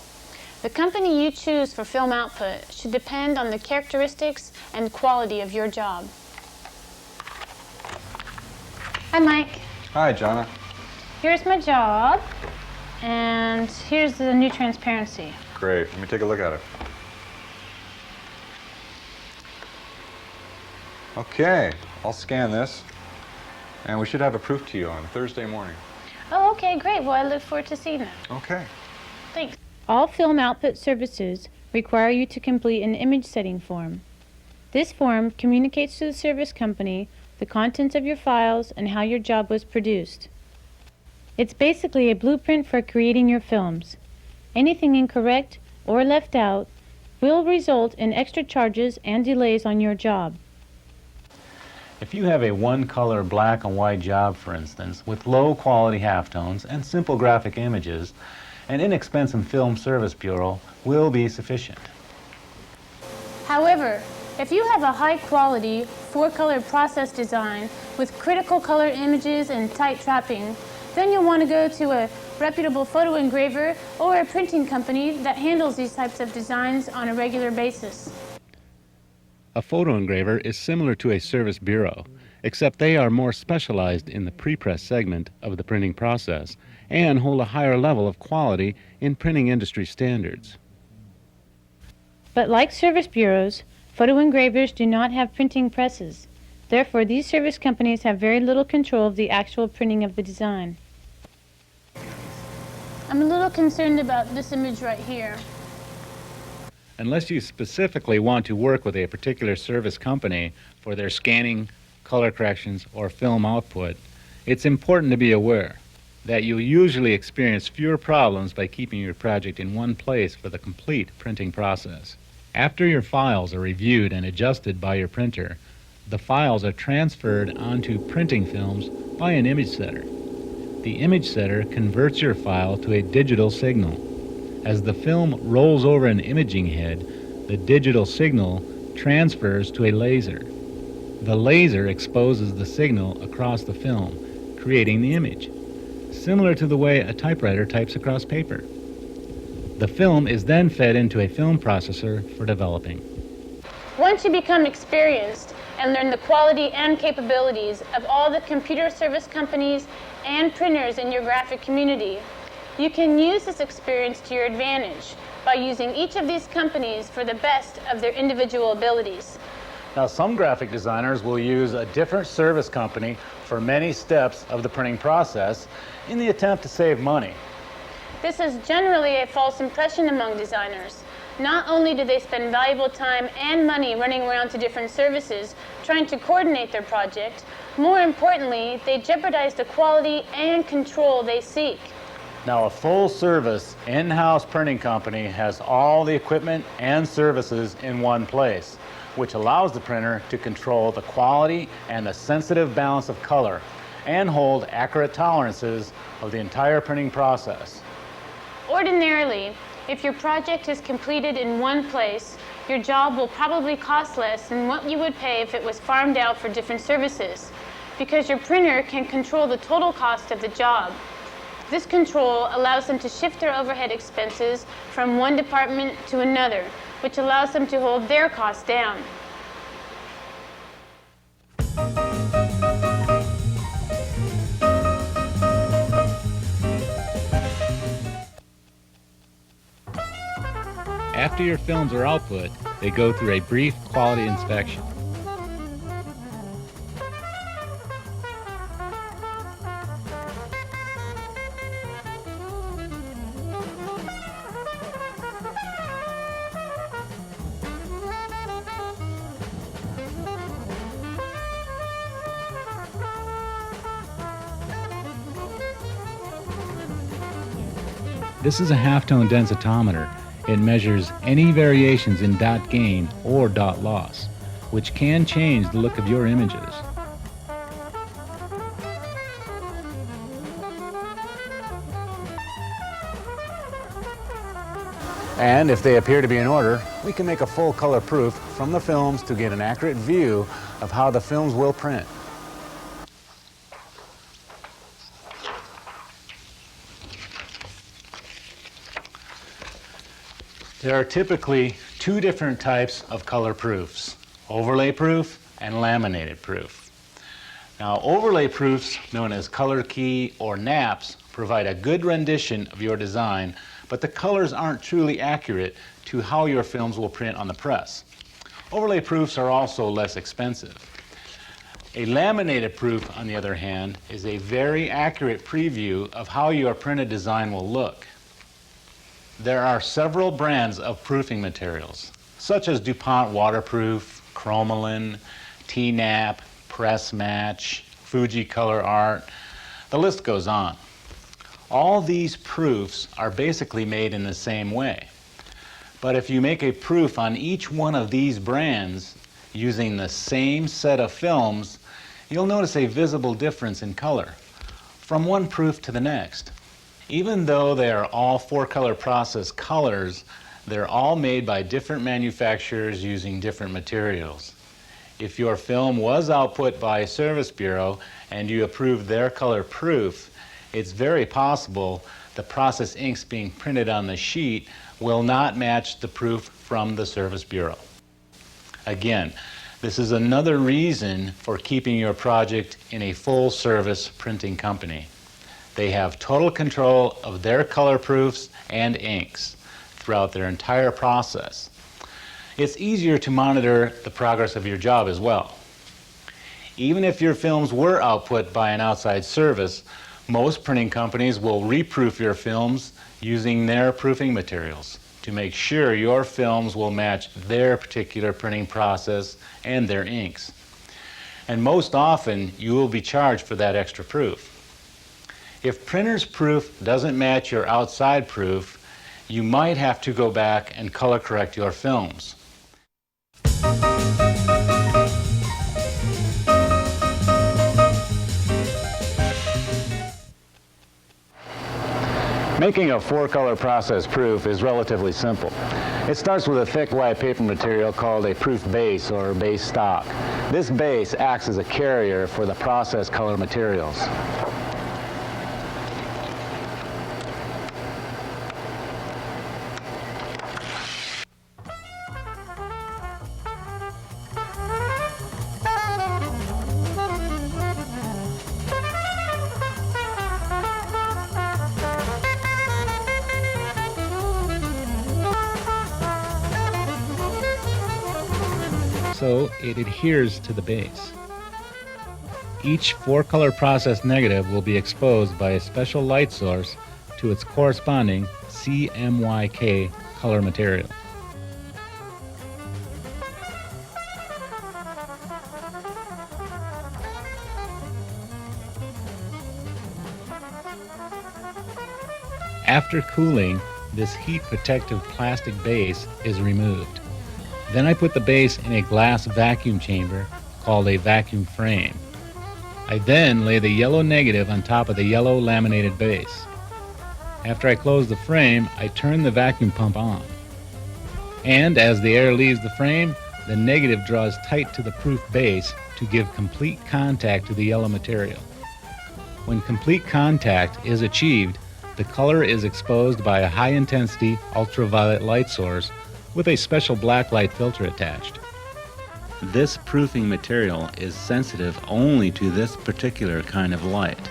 The company you choose for film output should depend on the characteristics and quality of your job. Hi, Mike. Hi, Jonna. Here's my job, and here's the new transparency. Great. Let me take a look at it. Okay, I'll scan this, and we should have a proof to you on Thursday morning. Oh, okay, great. Well, I look forward to seeing that. Okay. Thanks. All film output services require you to complete an image setting form. This form communicates to the service company the contents of your files and how your job was produced. It's basically a blueprint for creating your films. Anything incorrect or left out will result in extra charges and delays on your job. If you have a one-color black and white job, for instance, with low-quality halftones and simple graphic images, an inexpensive film service bureau will be sufficient. However, if you have a high-quality, four-color process design with critical color images and tight trapping, then you'll want to go to a reputable photo engraver or a printing company that handles these types of designs on a regular basis. A photo engraver is similar to a service bureau, except they are more specialized in the pre-press segment of the printing process and hold a higher level of quality in printing industry standards. But like service bureaus, photo engravers do not have printing presses. Therefore, these service companies have very little control of the actual printing of the design. I'm a little concerned about this image right here. Unless you specifically want to work with a particular service company for their scanning, color corrections, or film output, it's important to be aware that you'll usually experience fewer problems by keeping your project in one place for the complete printing process. After your files are reviewed and adjusted by your printer, the files are transferred onto printing films by an image setter. The image setter converts your file to a digital signal. As the film rolls over an imaging head, the digital signal transfers to a laser. The laser exposes the signal across the film, creating the image, similar to the way a typewriter types across paper. The film is then fed into a film processor for developing. Once you become experienced and learn the quality and capabilities of all the computer service companies and printers in your graphic community, you can use this experience to your advantage by using each of these companies for the best of their individual abilities. Now, some graphic designers will use a different service company for many steps of the printing process in the attempt to save money. This is generally a false impression among designers. Not only do they spend valuable time and money running around to different services trying to coordinate their project, more importantly, they jeopardize the quality and control they seek. Now, a full-service in-house printing company has all the equipment and services in one place, which allows the printer to control the quality and the sensitive balance of color and hold accurate tolerances of the entire printing process. Ordinarily, if your project is completed in one place, your job will probably cost less than what you would pay if it was farmed out for different services, because your printer can control the total cost of the job. This control allows them to shift their overhead expenses from one department to another, which allows them to hold their costs down. After your films are output, they go through a brief quality inspection. This is a halftone densitometer. It measures any variations in dot gain or dot loss, which can change the look of your images. And if they appear to be in order, we can make a full color proof from the films to get an accurate view of how the films will print. There are typically two different types of color proofs: overlay proof and laminated proof. Now, overlay proofs, known as color key or naps, provide a good rendition of your design, but the colors aren't truly accurate to how your films will print on the press. Overlay proofs are also less expensive. A laminated proof, on the other hand, is a very accurate preview of how your printed design will look. There are several brands of proofing materials, such as DuPont Waterproof, Chromalin, T-Nap, Press Match, Fuji Color Art. The list goes on. All these proofs are basically made in the same way. But if you make a proof on each one of these brands using the same set of films, you'll notice a visible difference in color from one proof to the next. Even though they are all four-color process colors, they're all made by different manufacturers using different materials. If your film was output by a service bureau and you approved their color proof, it's very possible the process inks being printed on the sheet will not match the proof from the Service Bureau. Again, this is another reason for keeping your project in a full-service printing company. They have total control of their color proofs and inks throughout their entire process. It's easier to monitor the progress of your job as well. Even if your films were output by an outside service, most printing companies will reproof your films using their proofing materials to make sure your films will match their particular printing process and their inks. And most often, you will be charged for that extra proof. If printer's proof doesn't match your outside proof, you might have to go back and color correct your films. Making a four-color process proof is relatively simple. It starts with a thick white paper material called a proof base or base stock. This base acts as a carrier for the process color materials. So it adheres to the base. Each four-color process negative will be exposed by a special light source to its corresponding CMYK color material. After cooling, this heat-protective plastic base is removed. Then I put the base in a glass vacuum chamber called a vacuum frame. I then lay the yellow negative on top of the yellow laminated base. After I close the frame, I turn the vacuum pump on. And as the air leaves the frame, the negative draws tight to the proof base to give complete contact to the yellow material. When complete contact is achieved, the color is exposed by a high-intensity ultraviolet light source with a special black light filter attached. This proofing material is sensitive only to this particular kind of light.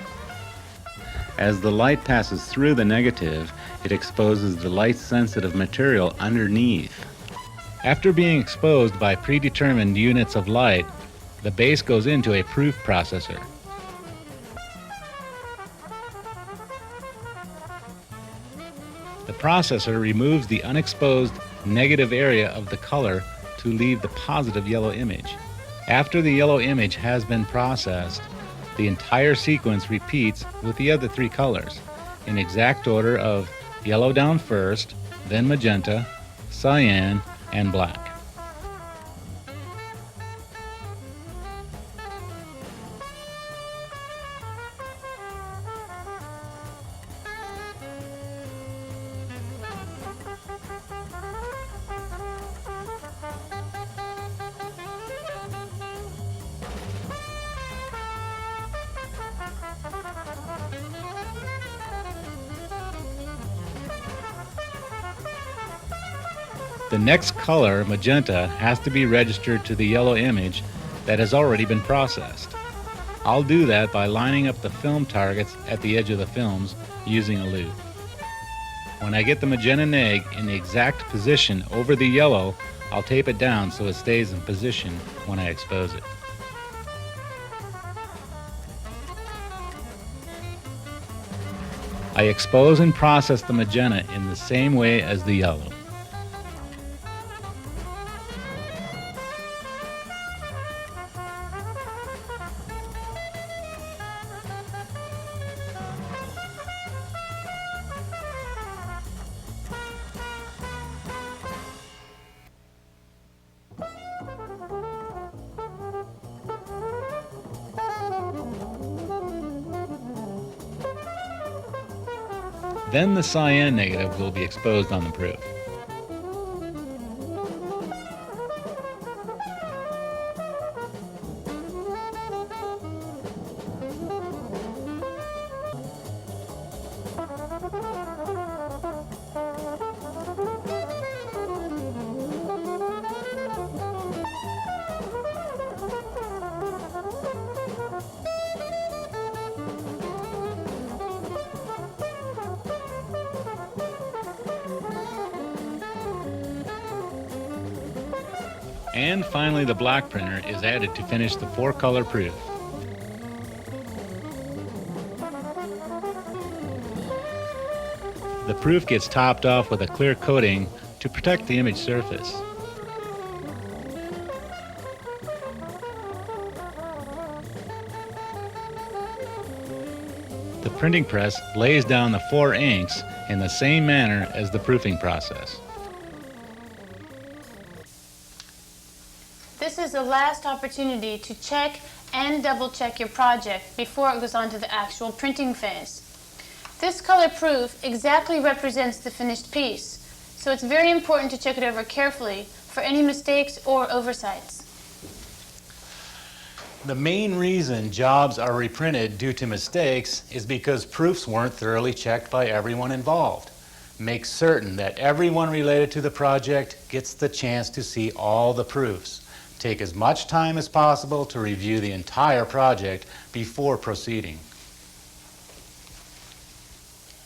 As the light passes through the negative, it exposes the light-sensitive material underneath. After being exposed by predetermined units of light, the base goes into a proof processor. The processor removes the unexposed negative area of the color to leave the positive yellow image. After the yellow image has been processed, the entire sequence repeats with the other three colors in exact order of yellow down first, then magenta, cyan, and black. The next color, magenta, has to be registered to the yellow image that has already been processed. I'll do that by lining up the film targets at the edge of the films using a loupe. When I get the magenta neg in the exact position over the yellow, I'll tape it down so it stays in position when I expose it. I expose and process the magenta in the same way as the yellow. Then the cyan negative will be exposed on the proof. And finally, the black printer is added to finish the 4-color proof. The proof gets topped off with a clear coating to protect the image surface. The printing press lays down the 4 inks in the same manner as the proofing process. This is the last opportunity to check and double-check your project before it goes on to the actual printing phase. This color proof exactly represents the finished piece, so it's very important to check it over carefully for any mistakes or oversights. The main reason jobs are reprinted due to mistakes is because proofs weren't thoroughly checked by everyone involved. Make certain that everyone related to the project gets the chance to see all the proofs. Take as much time as possible to review the entire project before proceeding.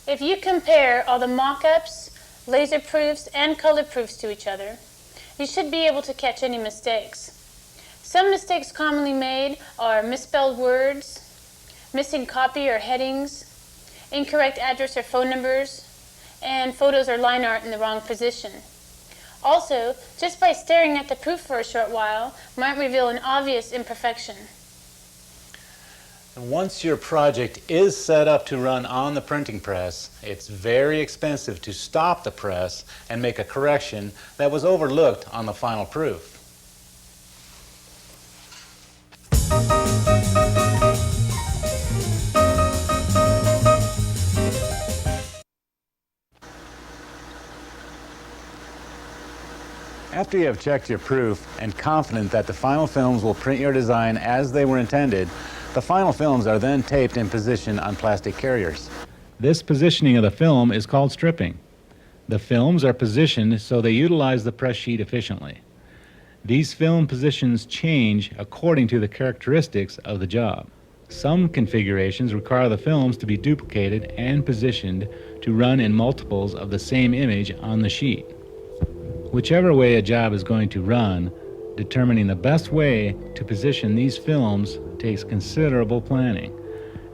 If you compare all the mock-ups, laser proofs, and color proofs to each other, you should be able to catch any mistakes. Some mistakes commonly made are misspelled words, missing copy or headings, incorrect address or phone numbers, and photos or line art in the wrong position. Also, just by staring at the proof for a short while might reveal an obvious imperfection. Once your project is set up to run on the printing press, it's very expensive to stop the press and make a correction that was overlooked on the final proof. After you have checked your proof and confident that the final films will print your design as they were intended, the final films are then taped in position on plastic carriers. This positioning of the film is called stripping. The films are positioned so they utilize the press sheet efficiently. These film positions change according to the characteristics of the job. Some configurations require the films to be duplicated and positioned to run in multiples of the same image on the sheet. Whichever way a job is going to run, determining the best way to position these films takes considerable planning.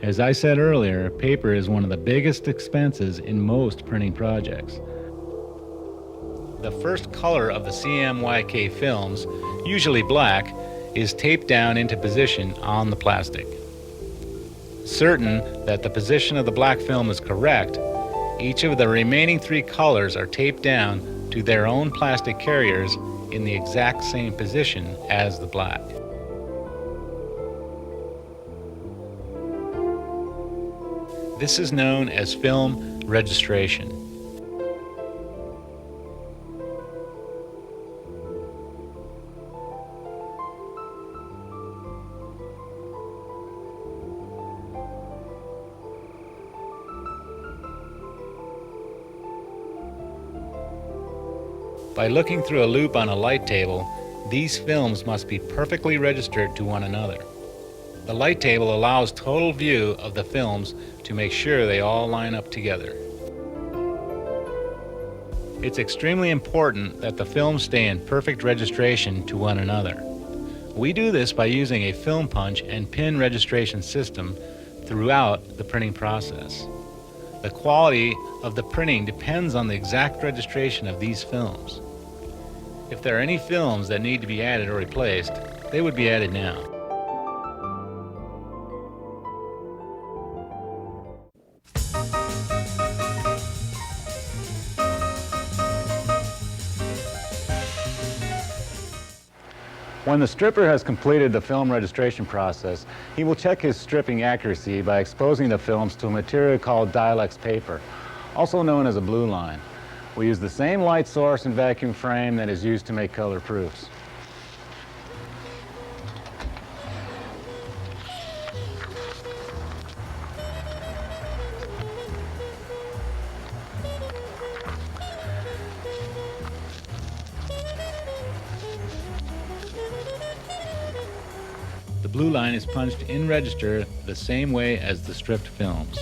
As I said earlier, paper is one of the biggest expenses in most printing projects. The first color of the CMYK films, usually black, is taped down into position on the plastic. Certain that the position of the black film is correct, Each of the remaining 3 colors are taped down to their own plastic carriers in the exact same position as the black. This is known as film registration. By looking through a loop on a light table, these films must be perfectly registered to one another. The light table allows total view of the films to make sure they all line up together. It's extremely important that the films stay in perfect registration to one another. We do this by using a film punch and pin registration system throughout the printing process. The quality of the printing depends on the exact registration of these films. If there are any films that need to be added or replaced, they would be added now. When the stripper has completed the film registration process, he will check his stripping accuracy by exposing the films to a material called Dilex paper, also known as a blue line. We use the same light source and vacuum frame that is used to make color proofs. The blue line is punched in register the same way as the stripped films.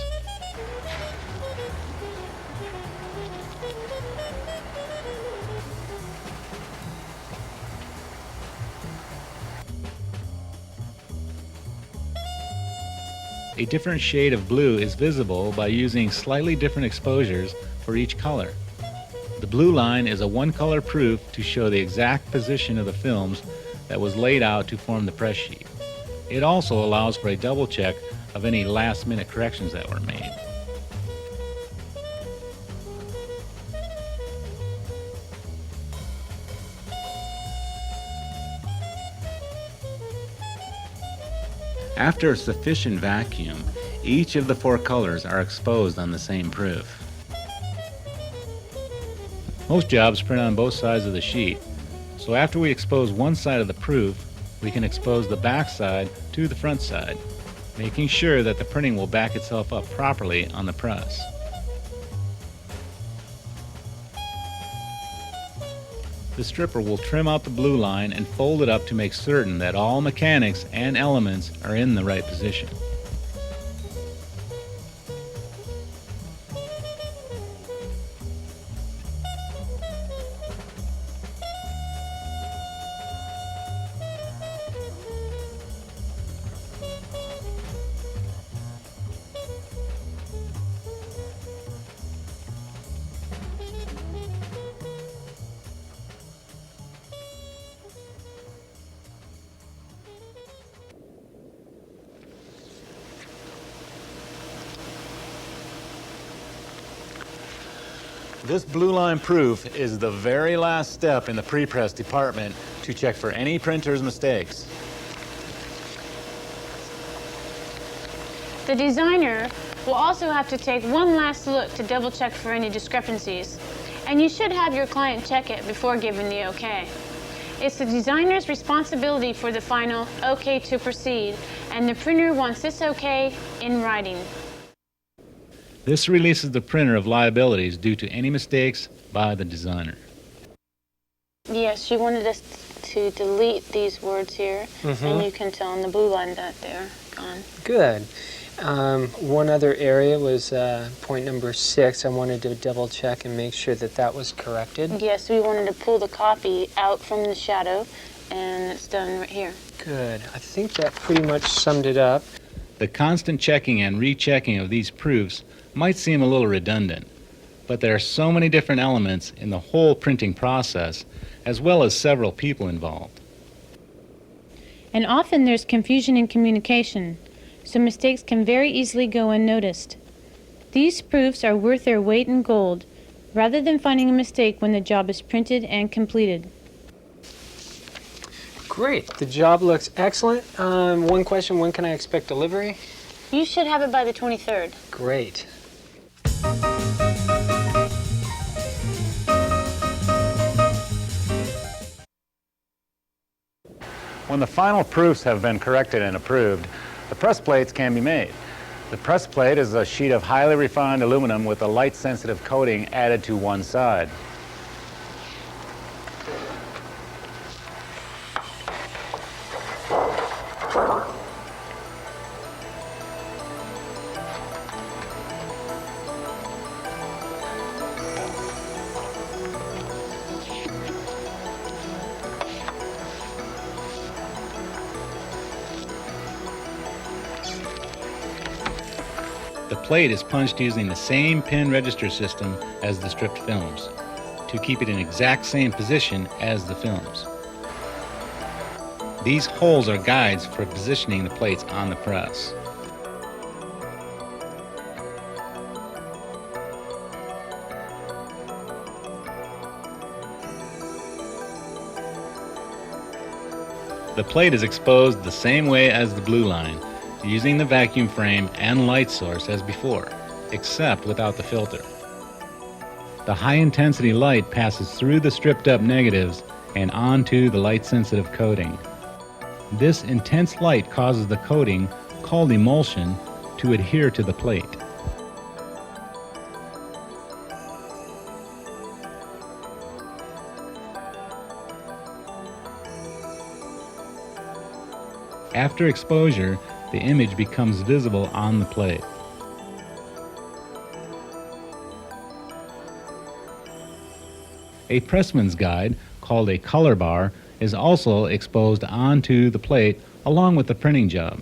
A different shade of blue is visible by using slightly different exposures for each color. The blue line is a one-color proof to show the exact position of the films that was laid out to form the press sheet. It also allows for a double check of any last-minute corrections that were made. After a sufficient vacuum, each of the 4 colors are exposed on the same proof. Most jobs print on both sides of the sheet, so after we expose one side of the proof, we can expose the back side to the front side, making sure that the printing will back itself up properly on the press. The stripper will trim out the blue line and fold it up to make certain that all mechanics and elements are in the right position. This blue line proof is the very last step in the pre-press department to check for any printer's mistakes. The designer will also have to take one last look to double check for any discrepancies, and you should have your client check it before giving the okay. It's the designer's responsibility for the final okay to proceed, and the printer wants this okay in writing. This releases the printer of liabilities due to any mistakes by the designer. Yes, she wanted us to delete these words here, and you can tell on the blue line that they're gone. Good. One other area was point number 6. I wanted to double check and make sure that that was corrected. Yes, we wanted to pull the copy out from the shadow, and it's done right here. Good. I think that pretty much summed it up. The constant checking and rechecking of these proofs might seem a little redundant, but there are so many different elements in the whole printing process, as well as several people involved. And often there's confusion in communication, so mistakes can very easily go unnoticed. These proofs are worth their weight in gold, rather than finding a mistake when the job is printed and completed. Great. The job looks excellent. One question, when can I expect delivery? You should have it by the 23rd. Great. When the final proofs have been corrected and approved, the press plates can be made. The press plate is a sheet of highly refined aluminum with a light-sensitive coating added to one side. The plate is punched using the same pin register system as the stripped films to keep it in exact same position as the films. These holes are guides for positioning the plates on the press. The plate is exposed the same way as the blue line, using the vacuum frame and light source as before, except without the filter. The high-intensity light passes through the stripped-up negatives and onto the light-sensitive coating. This intense light causes the coating, called emulsion, to adhere to the plate. After exposure, the image becomes visible on the plate. A pressman's guide, called a color bar, is also exposed onto the plate along with the printing job.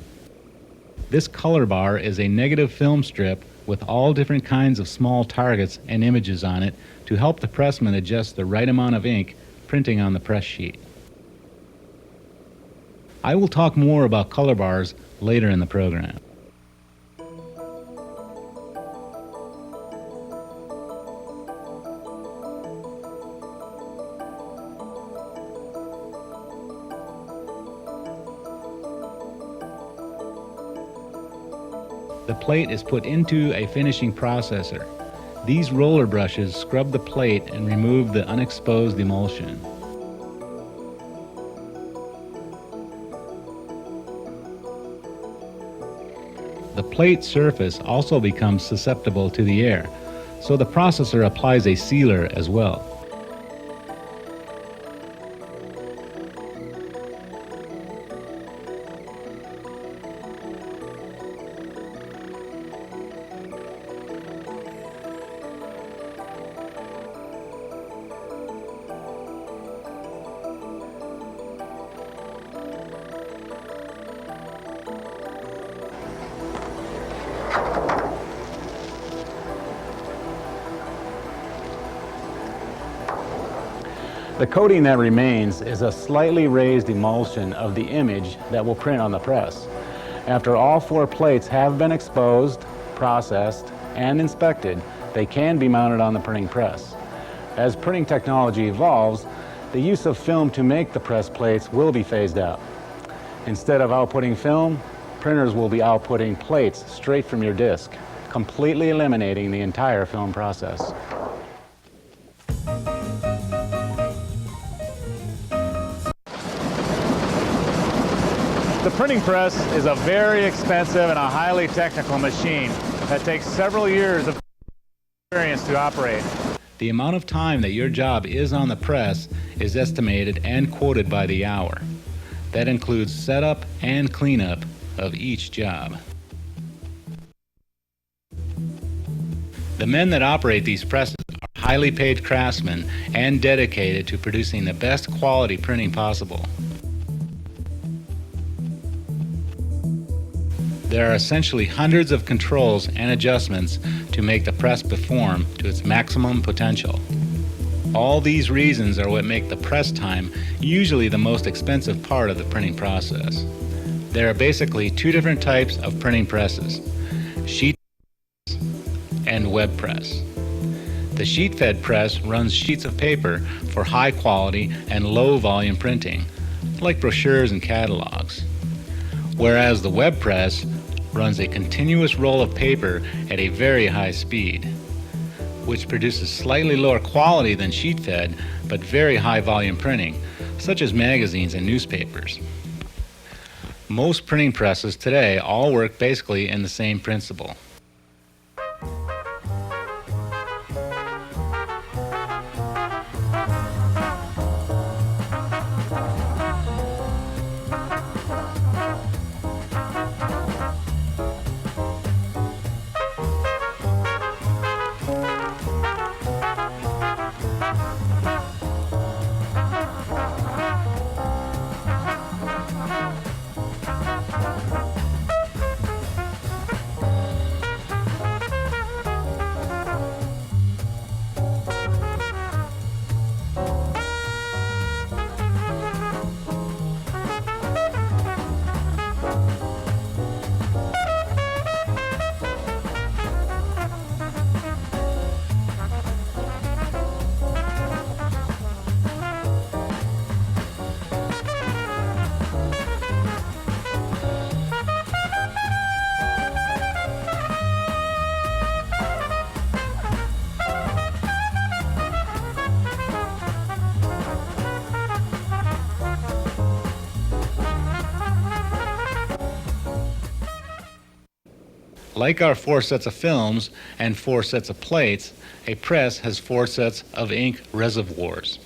This color bar is a negative film strip with all different kinds of small targets and images on it to help the pressman adjust the right amount of ink printing on the press sheet. I will talk more about color bars later in the program. The plate is put into a finishing processor. These roller brushes scrub the plate and remove the unexposed emulsion. The plate surface also becomes susceptible to the air, so the processor applies a sealer as well. The coating that remains is a slightly raised emulsion of the image that will print on the press. After all four plates have been exposed, processed, and inspected, they can be mounted on the printing press. As printing technology evolves, the use of film to make the press plates will be phased out. Instead of outputting film, printers will be outputting plates straight from your disc, completely eliminating the entire film process. The printing press is a very expensive and a highly technical machine that takes several years of experience to operate. The amount of time that your job is on the press is estimated and quoted by the hour. That includes setup and cleanup of each job. The men that operate these presses are highly paid craftsmen and dedicated to producing the best quality printing possible. There are essentially hundreds of controls and adjustments to make the press perform to its maximum potential. All these reasons are what make the press time usually the most expensive part of the printing process. There are basically two different types of printing presses: sheet presses web press. The sheet-fed press runs sheets of paper for high quality and low volume printing, like brochures and catalogs, whereas the web press runs a continuous roll of paper at a very high speed, which produces slightly lower quality than sheet-fed but very high volume printing, such as magazines and newspapers. Most printing presses today all work basically in the same principle. Like our 4 sets of films and 4 sets of plates, a press has 4 sets of ink reservoirs.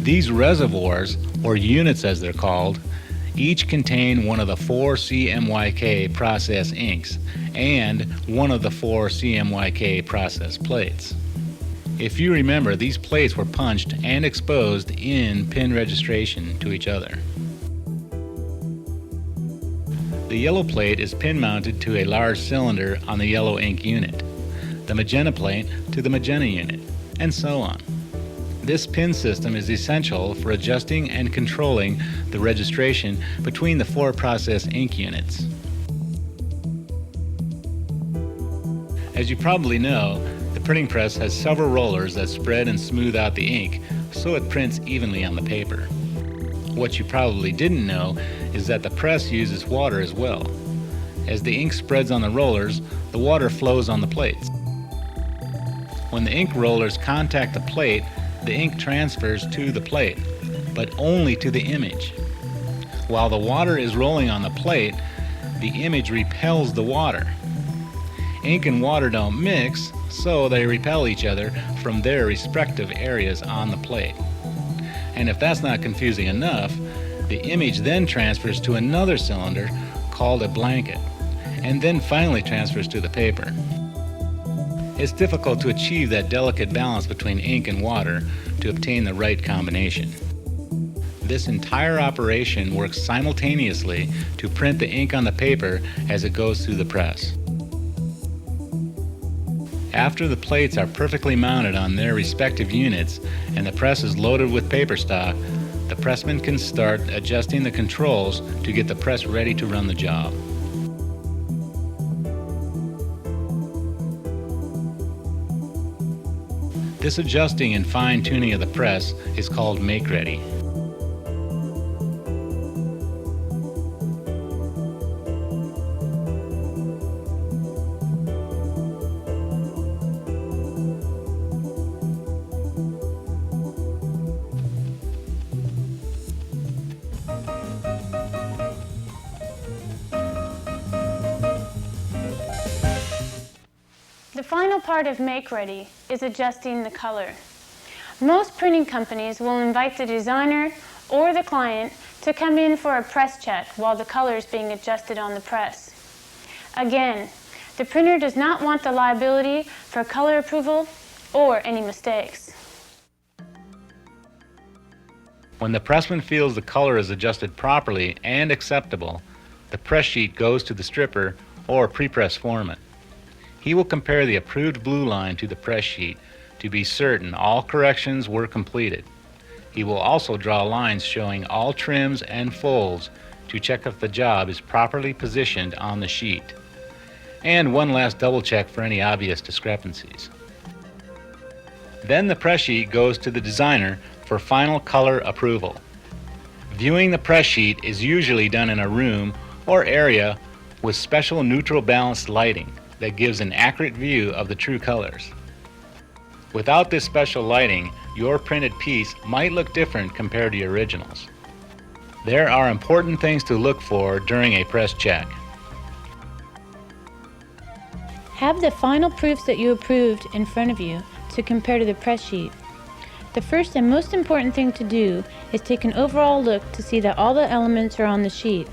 These reservoirs, or units as they're called, each contain one of the 4 CMYK process inks and one of the 4 CMYK process plates. If you remember, these plates were punched and exposed in pin registration to each other. The yellow plate is pin mounted to a large cylinder on the yellow ink unit, the magenta plate to the magenta unit, and so on. This pin system is essential for adjusting and controlling the registration between the 4 process ink units. As you probably know, the printing press has several rollers that spread and smooth out the ink so it prints evenly on the paper. What you probably didn't know is that the press uses water as well. As the ink spreads on the rollers, the water flows on the plates. When the ink rollers contact the plate, the ink transfers to the plate, but only to the image. While the water is rolling on the plate, the image repels the water. Ink and water don't mix, so they repel each other from their respective areas on the plate. And if that's not confusing enough, the image then transfers to another cylinder called a blanket, and then finally transfers to the paper. It's difficult to achieve that delicate balance between ink and water to obtain the right combination. This entire operation works simultaneously to print the ink on the paper as it goes through the press. After the plates are perfectly mounted on their respective units and the press is loaded with paper stock, the pressman can start adjusting the controls to get the press ready to run the job. This adjusting and fine-tuning of the press is called make-ready. The final part of Make Ready is adjusting the color. Most printing companies will invite the designer or the client to come in for a press check while the color is being adjusted on the press. Again, the printer does not want the liability for color approval or any mistakes. When the pressman feels the color is adjusted properly and acceptable, the press sheet goes to the stripper or pre-press foreman. He will compare the approved blue line to the press sheet, to be certain all corrections were completed. He will also draw lines showing all trims and folds to check if the job is properly positioned on the sheet. And one last double check for any obvious discrepancies. Then the press sheet goes to the designer for final color approval. Viewing the press sheet is usually done in a room or area with special neutral balanced lighting that gives an accurate view of the true colors. Without this special lighting, your printed piece might look different compared to your originals. There are important things to look for during a press check. Have the final proofs that you approved in front of you to compare to the press sheet. The first and most important thing to do is take an overall look to see that all the elements are on the sheet.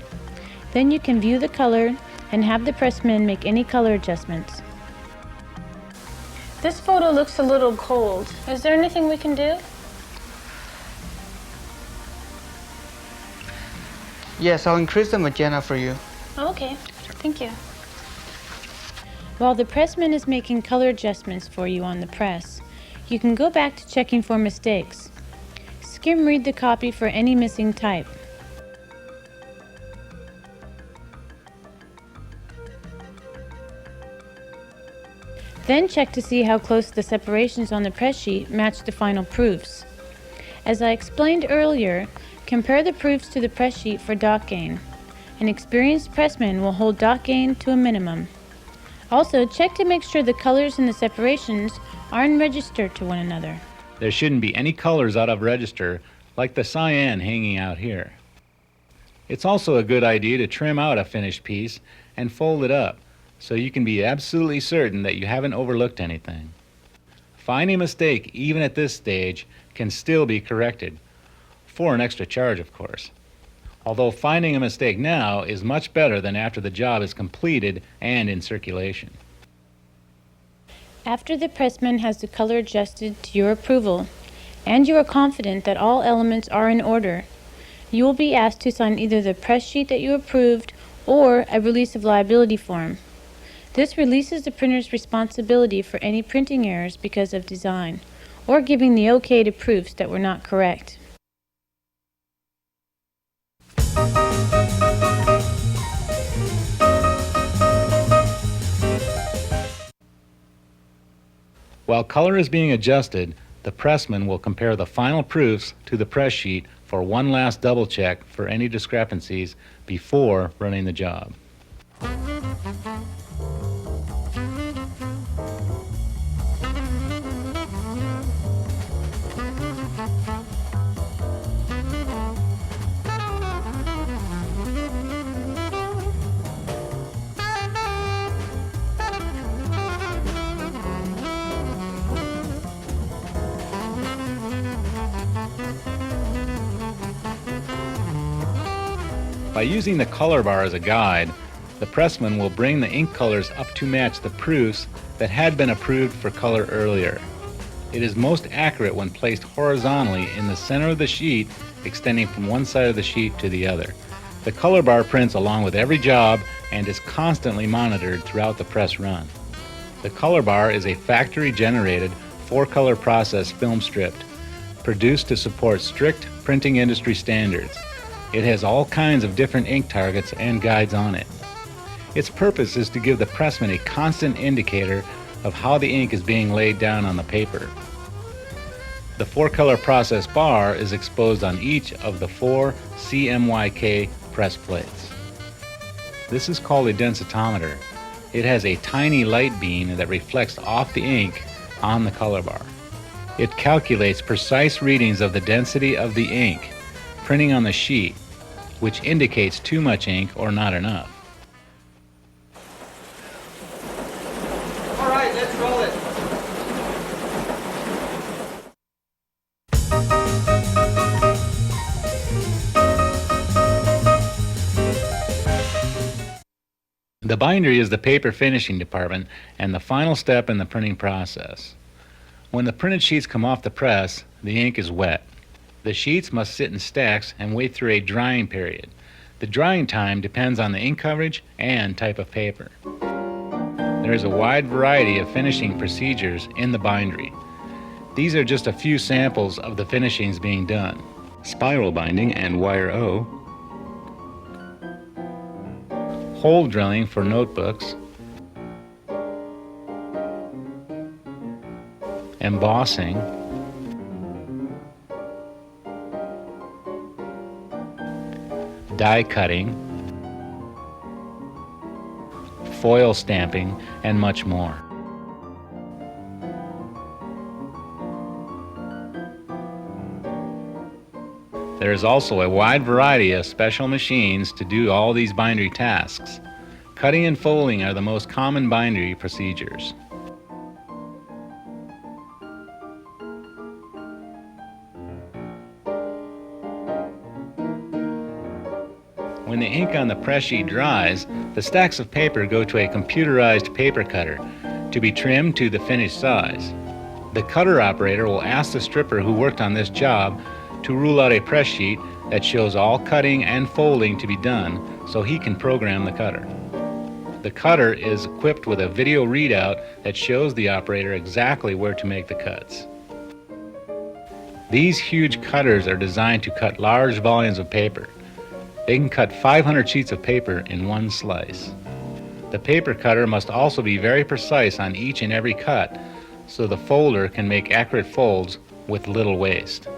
Then you can view the color and have the pressman make any color adjustments. This photo looks a little cold. Is there anything we can do? Yes, I'll increase the magenta for you. Okay, thank you. While the pressman is making color adjustments for you on the press, you can go back to checking for mistakes. Skim read the copy for any missing type. Then check to see how close the separations on the press sheet match the final proofs. As I explained earlier, compare the proofs to the press sheet for dot gain. An experienced pressman will hold dot gain to a minimum. Also, check to make sure the colors in the separations are in register to one another. There shouldn't be any colors out of register, like the cyan hanging out here. It's also a good idea to trim out a finished piece and fold it up, so you can be absolutely certain that you haven't overlooked anything. Finding a mistake, even at this stage, can still be corrected, for an extra charge, of course. Although finding a mistake now is much better than after the job is completed and in circulation. After the pressman has the color adjusted to your approval, and you are confident that all elements are in order, you will be asked to sign either the press sheet that you approved or a release of liability form. This releases the printer's responsibility for any printing errors because of design, or giving the okay to proofs that were not correct. While color is being adjusted, the pressman will compare the final proofs to the press sheet for one last double check for any discrepancies before running the job. By using the color bar as a guide, the pressman will bring the ink colors up to match the proofs that had been approved for color earlier. It is most accurate when placed horizontally in the center of the sheet, extending from one side of the sheet to the other. The color bar prints along with every job and is constantly monitored throughout the press run. The color bar is a factory-generated 4-color process film stripped, produced to support strict printing industry standards. It has all kinds of different ink targets and guides on it. Its purpose is to give the pressman a constant indicator of how the ink is being laid down on the paper. The 4-color process bar is exposed on each of the 4 CMYK press plates. This is called a densitometer. It has a tiny light beam that reflects off the ink on the color bar. It calculates precise readings of the density of the ink printing on the sheet, which indicates too much ink or not enough. All right, let's roll it. The bindery is the paper finishing department and the final step in the printing process. When the printed sheets come off the press, the ink is wet. The sheets must sit in stacks and wait through a drying period. The drying time depends on the ink coverage and type of paper. There is a wide variety of finishing procedures in the bindery. These are just a few samples of the finishings being done. Spiral binding and wire O, hole drilling for notebooks, embossing, die cutting, foil stamping, and much more. There is also a wide variety of special machines to do all these bindery tasks. Cutting and folding are the most common bindery procedures. When the ink on the press sheet dries, the stacks of paper go to a computerized paper cutter to be trimmed to the finished size. The cutter operator will ask the stripper who worked on this job to rule out a press sheet that shows all cutting and folding to be done so he can program the cutter. The cutter is equipped with a video readout that shows the operator exactly where to make the cuts. These huge cutters are designed to cut large volumes of paper. They can cut 500 sheets of paper in one slice. The paper cutter must also be very precise on each and every cut so the folder can make accurate folds with little waste.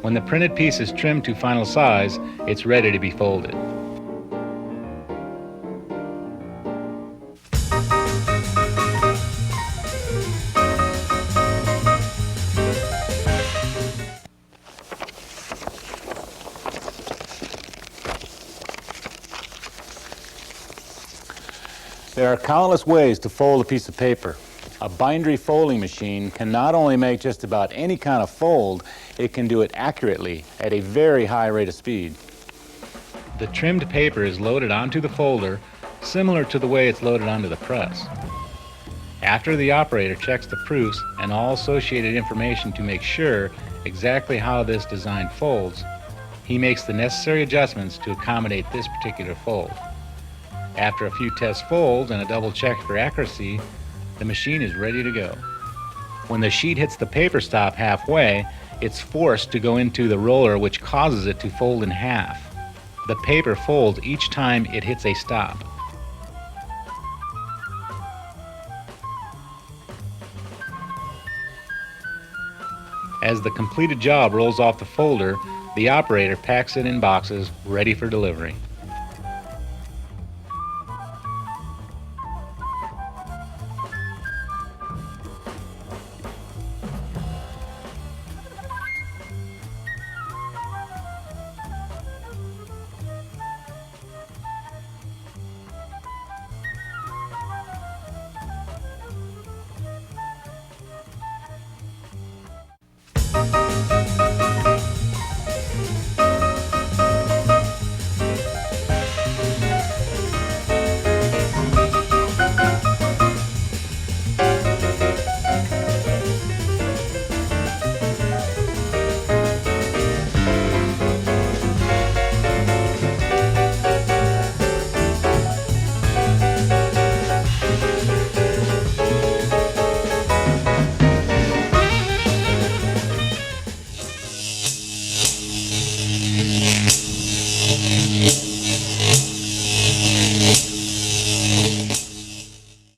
When the printed piece is trimmed to final size, it's ready to be folded. There are countless ways to fold a piece of paper. A bindery folding machine can not only make just about any kind of fold, it can do it accurately at a very high rate of speed. The trimmed paper is loaded onto the folder, similar to the way it's loaded onto the press. After the operator checks the proofs and all associated information to make sure exactly how this design folds, he makes the necessary adjustments to accommodate this particular fold. After a few test folds and a double check for accuracy, the machine is ready to go. When the sheet hits the paper stop halfway, it's forced to go into the roller, which causes it to fold in half. The paper folds each time it hits a stop. As the completed job rolls off the folder, the operator packs it in boxes ready for delivery.